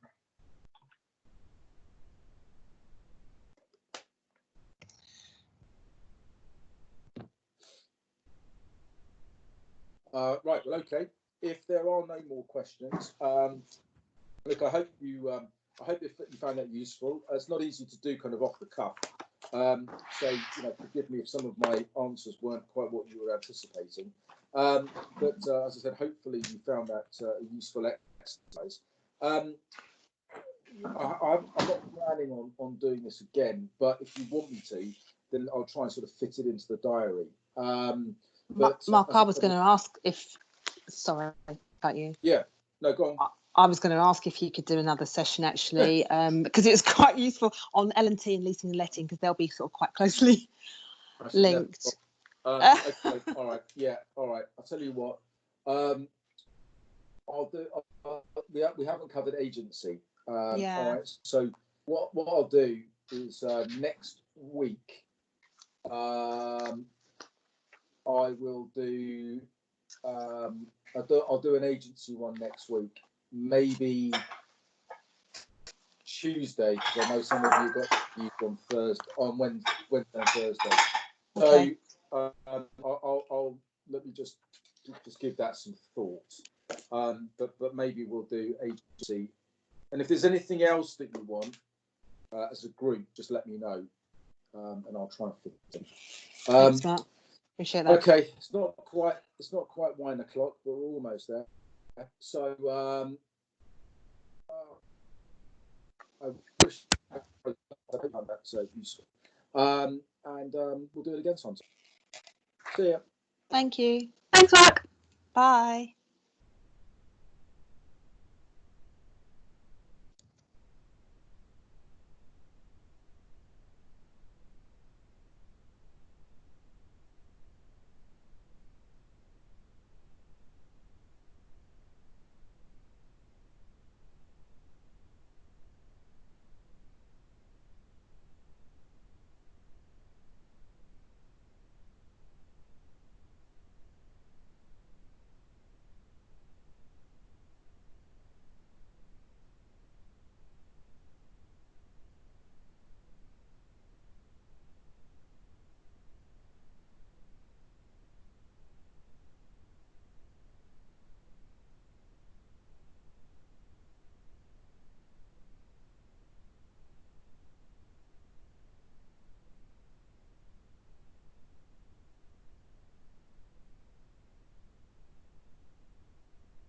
Right, well, okay. If there are no more questions, look, I hope you found that useful. It's not easy to do kind of off the cuff, so you know, forgive me if some of my answers weren't quite what you were anticipating. But as I said, hopefully you found that a useful exercise. I'm not planning on doing this again, but if you want me to, then I'll try and sort of fit it into the diary. Mark, I was going to ask if, sorry about you. Yeah, no, go on. I was going to ask if you could do another session actually, because it was quite useful on L&T and leasing and letting, because they'll be sort of quite closely linked. Okay, all right, yeah, all right. I'll tell you what. I'll do. We haven't covered agency. Yeah. All right. So what I'll do is next week. I will do. I'll do an agency one next week. Maybe Tuesday, because I know some of you got used on Wednesday and Thursday. Okay. So I'll let me just give that some thought. But maybe we'll do agency. And if there's anything else that you want as a group, just let me know, and I'll try and fit it in. Thanks, Mark. Appreciate that. Okay, it's not quite 1 o'clock, but we're almost there. So I wish I found that useful. And we'll do it again sometime. See ya. Thank you. Thanks, Mark. Bye.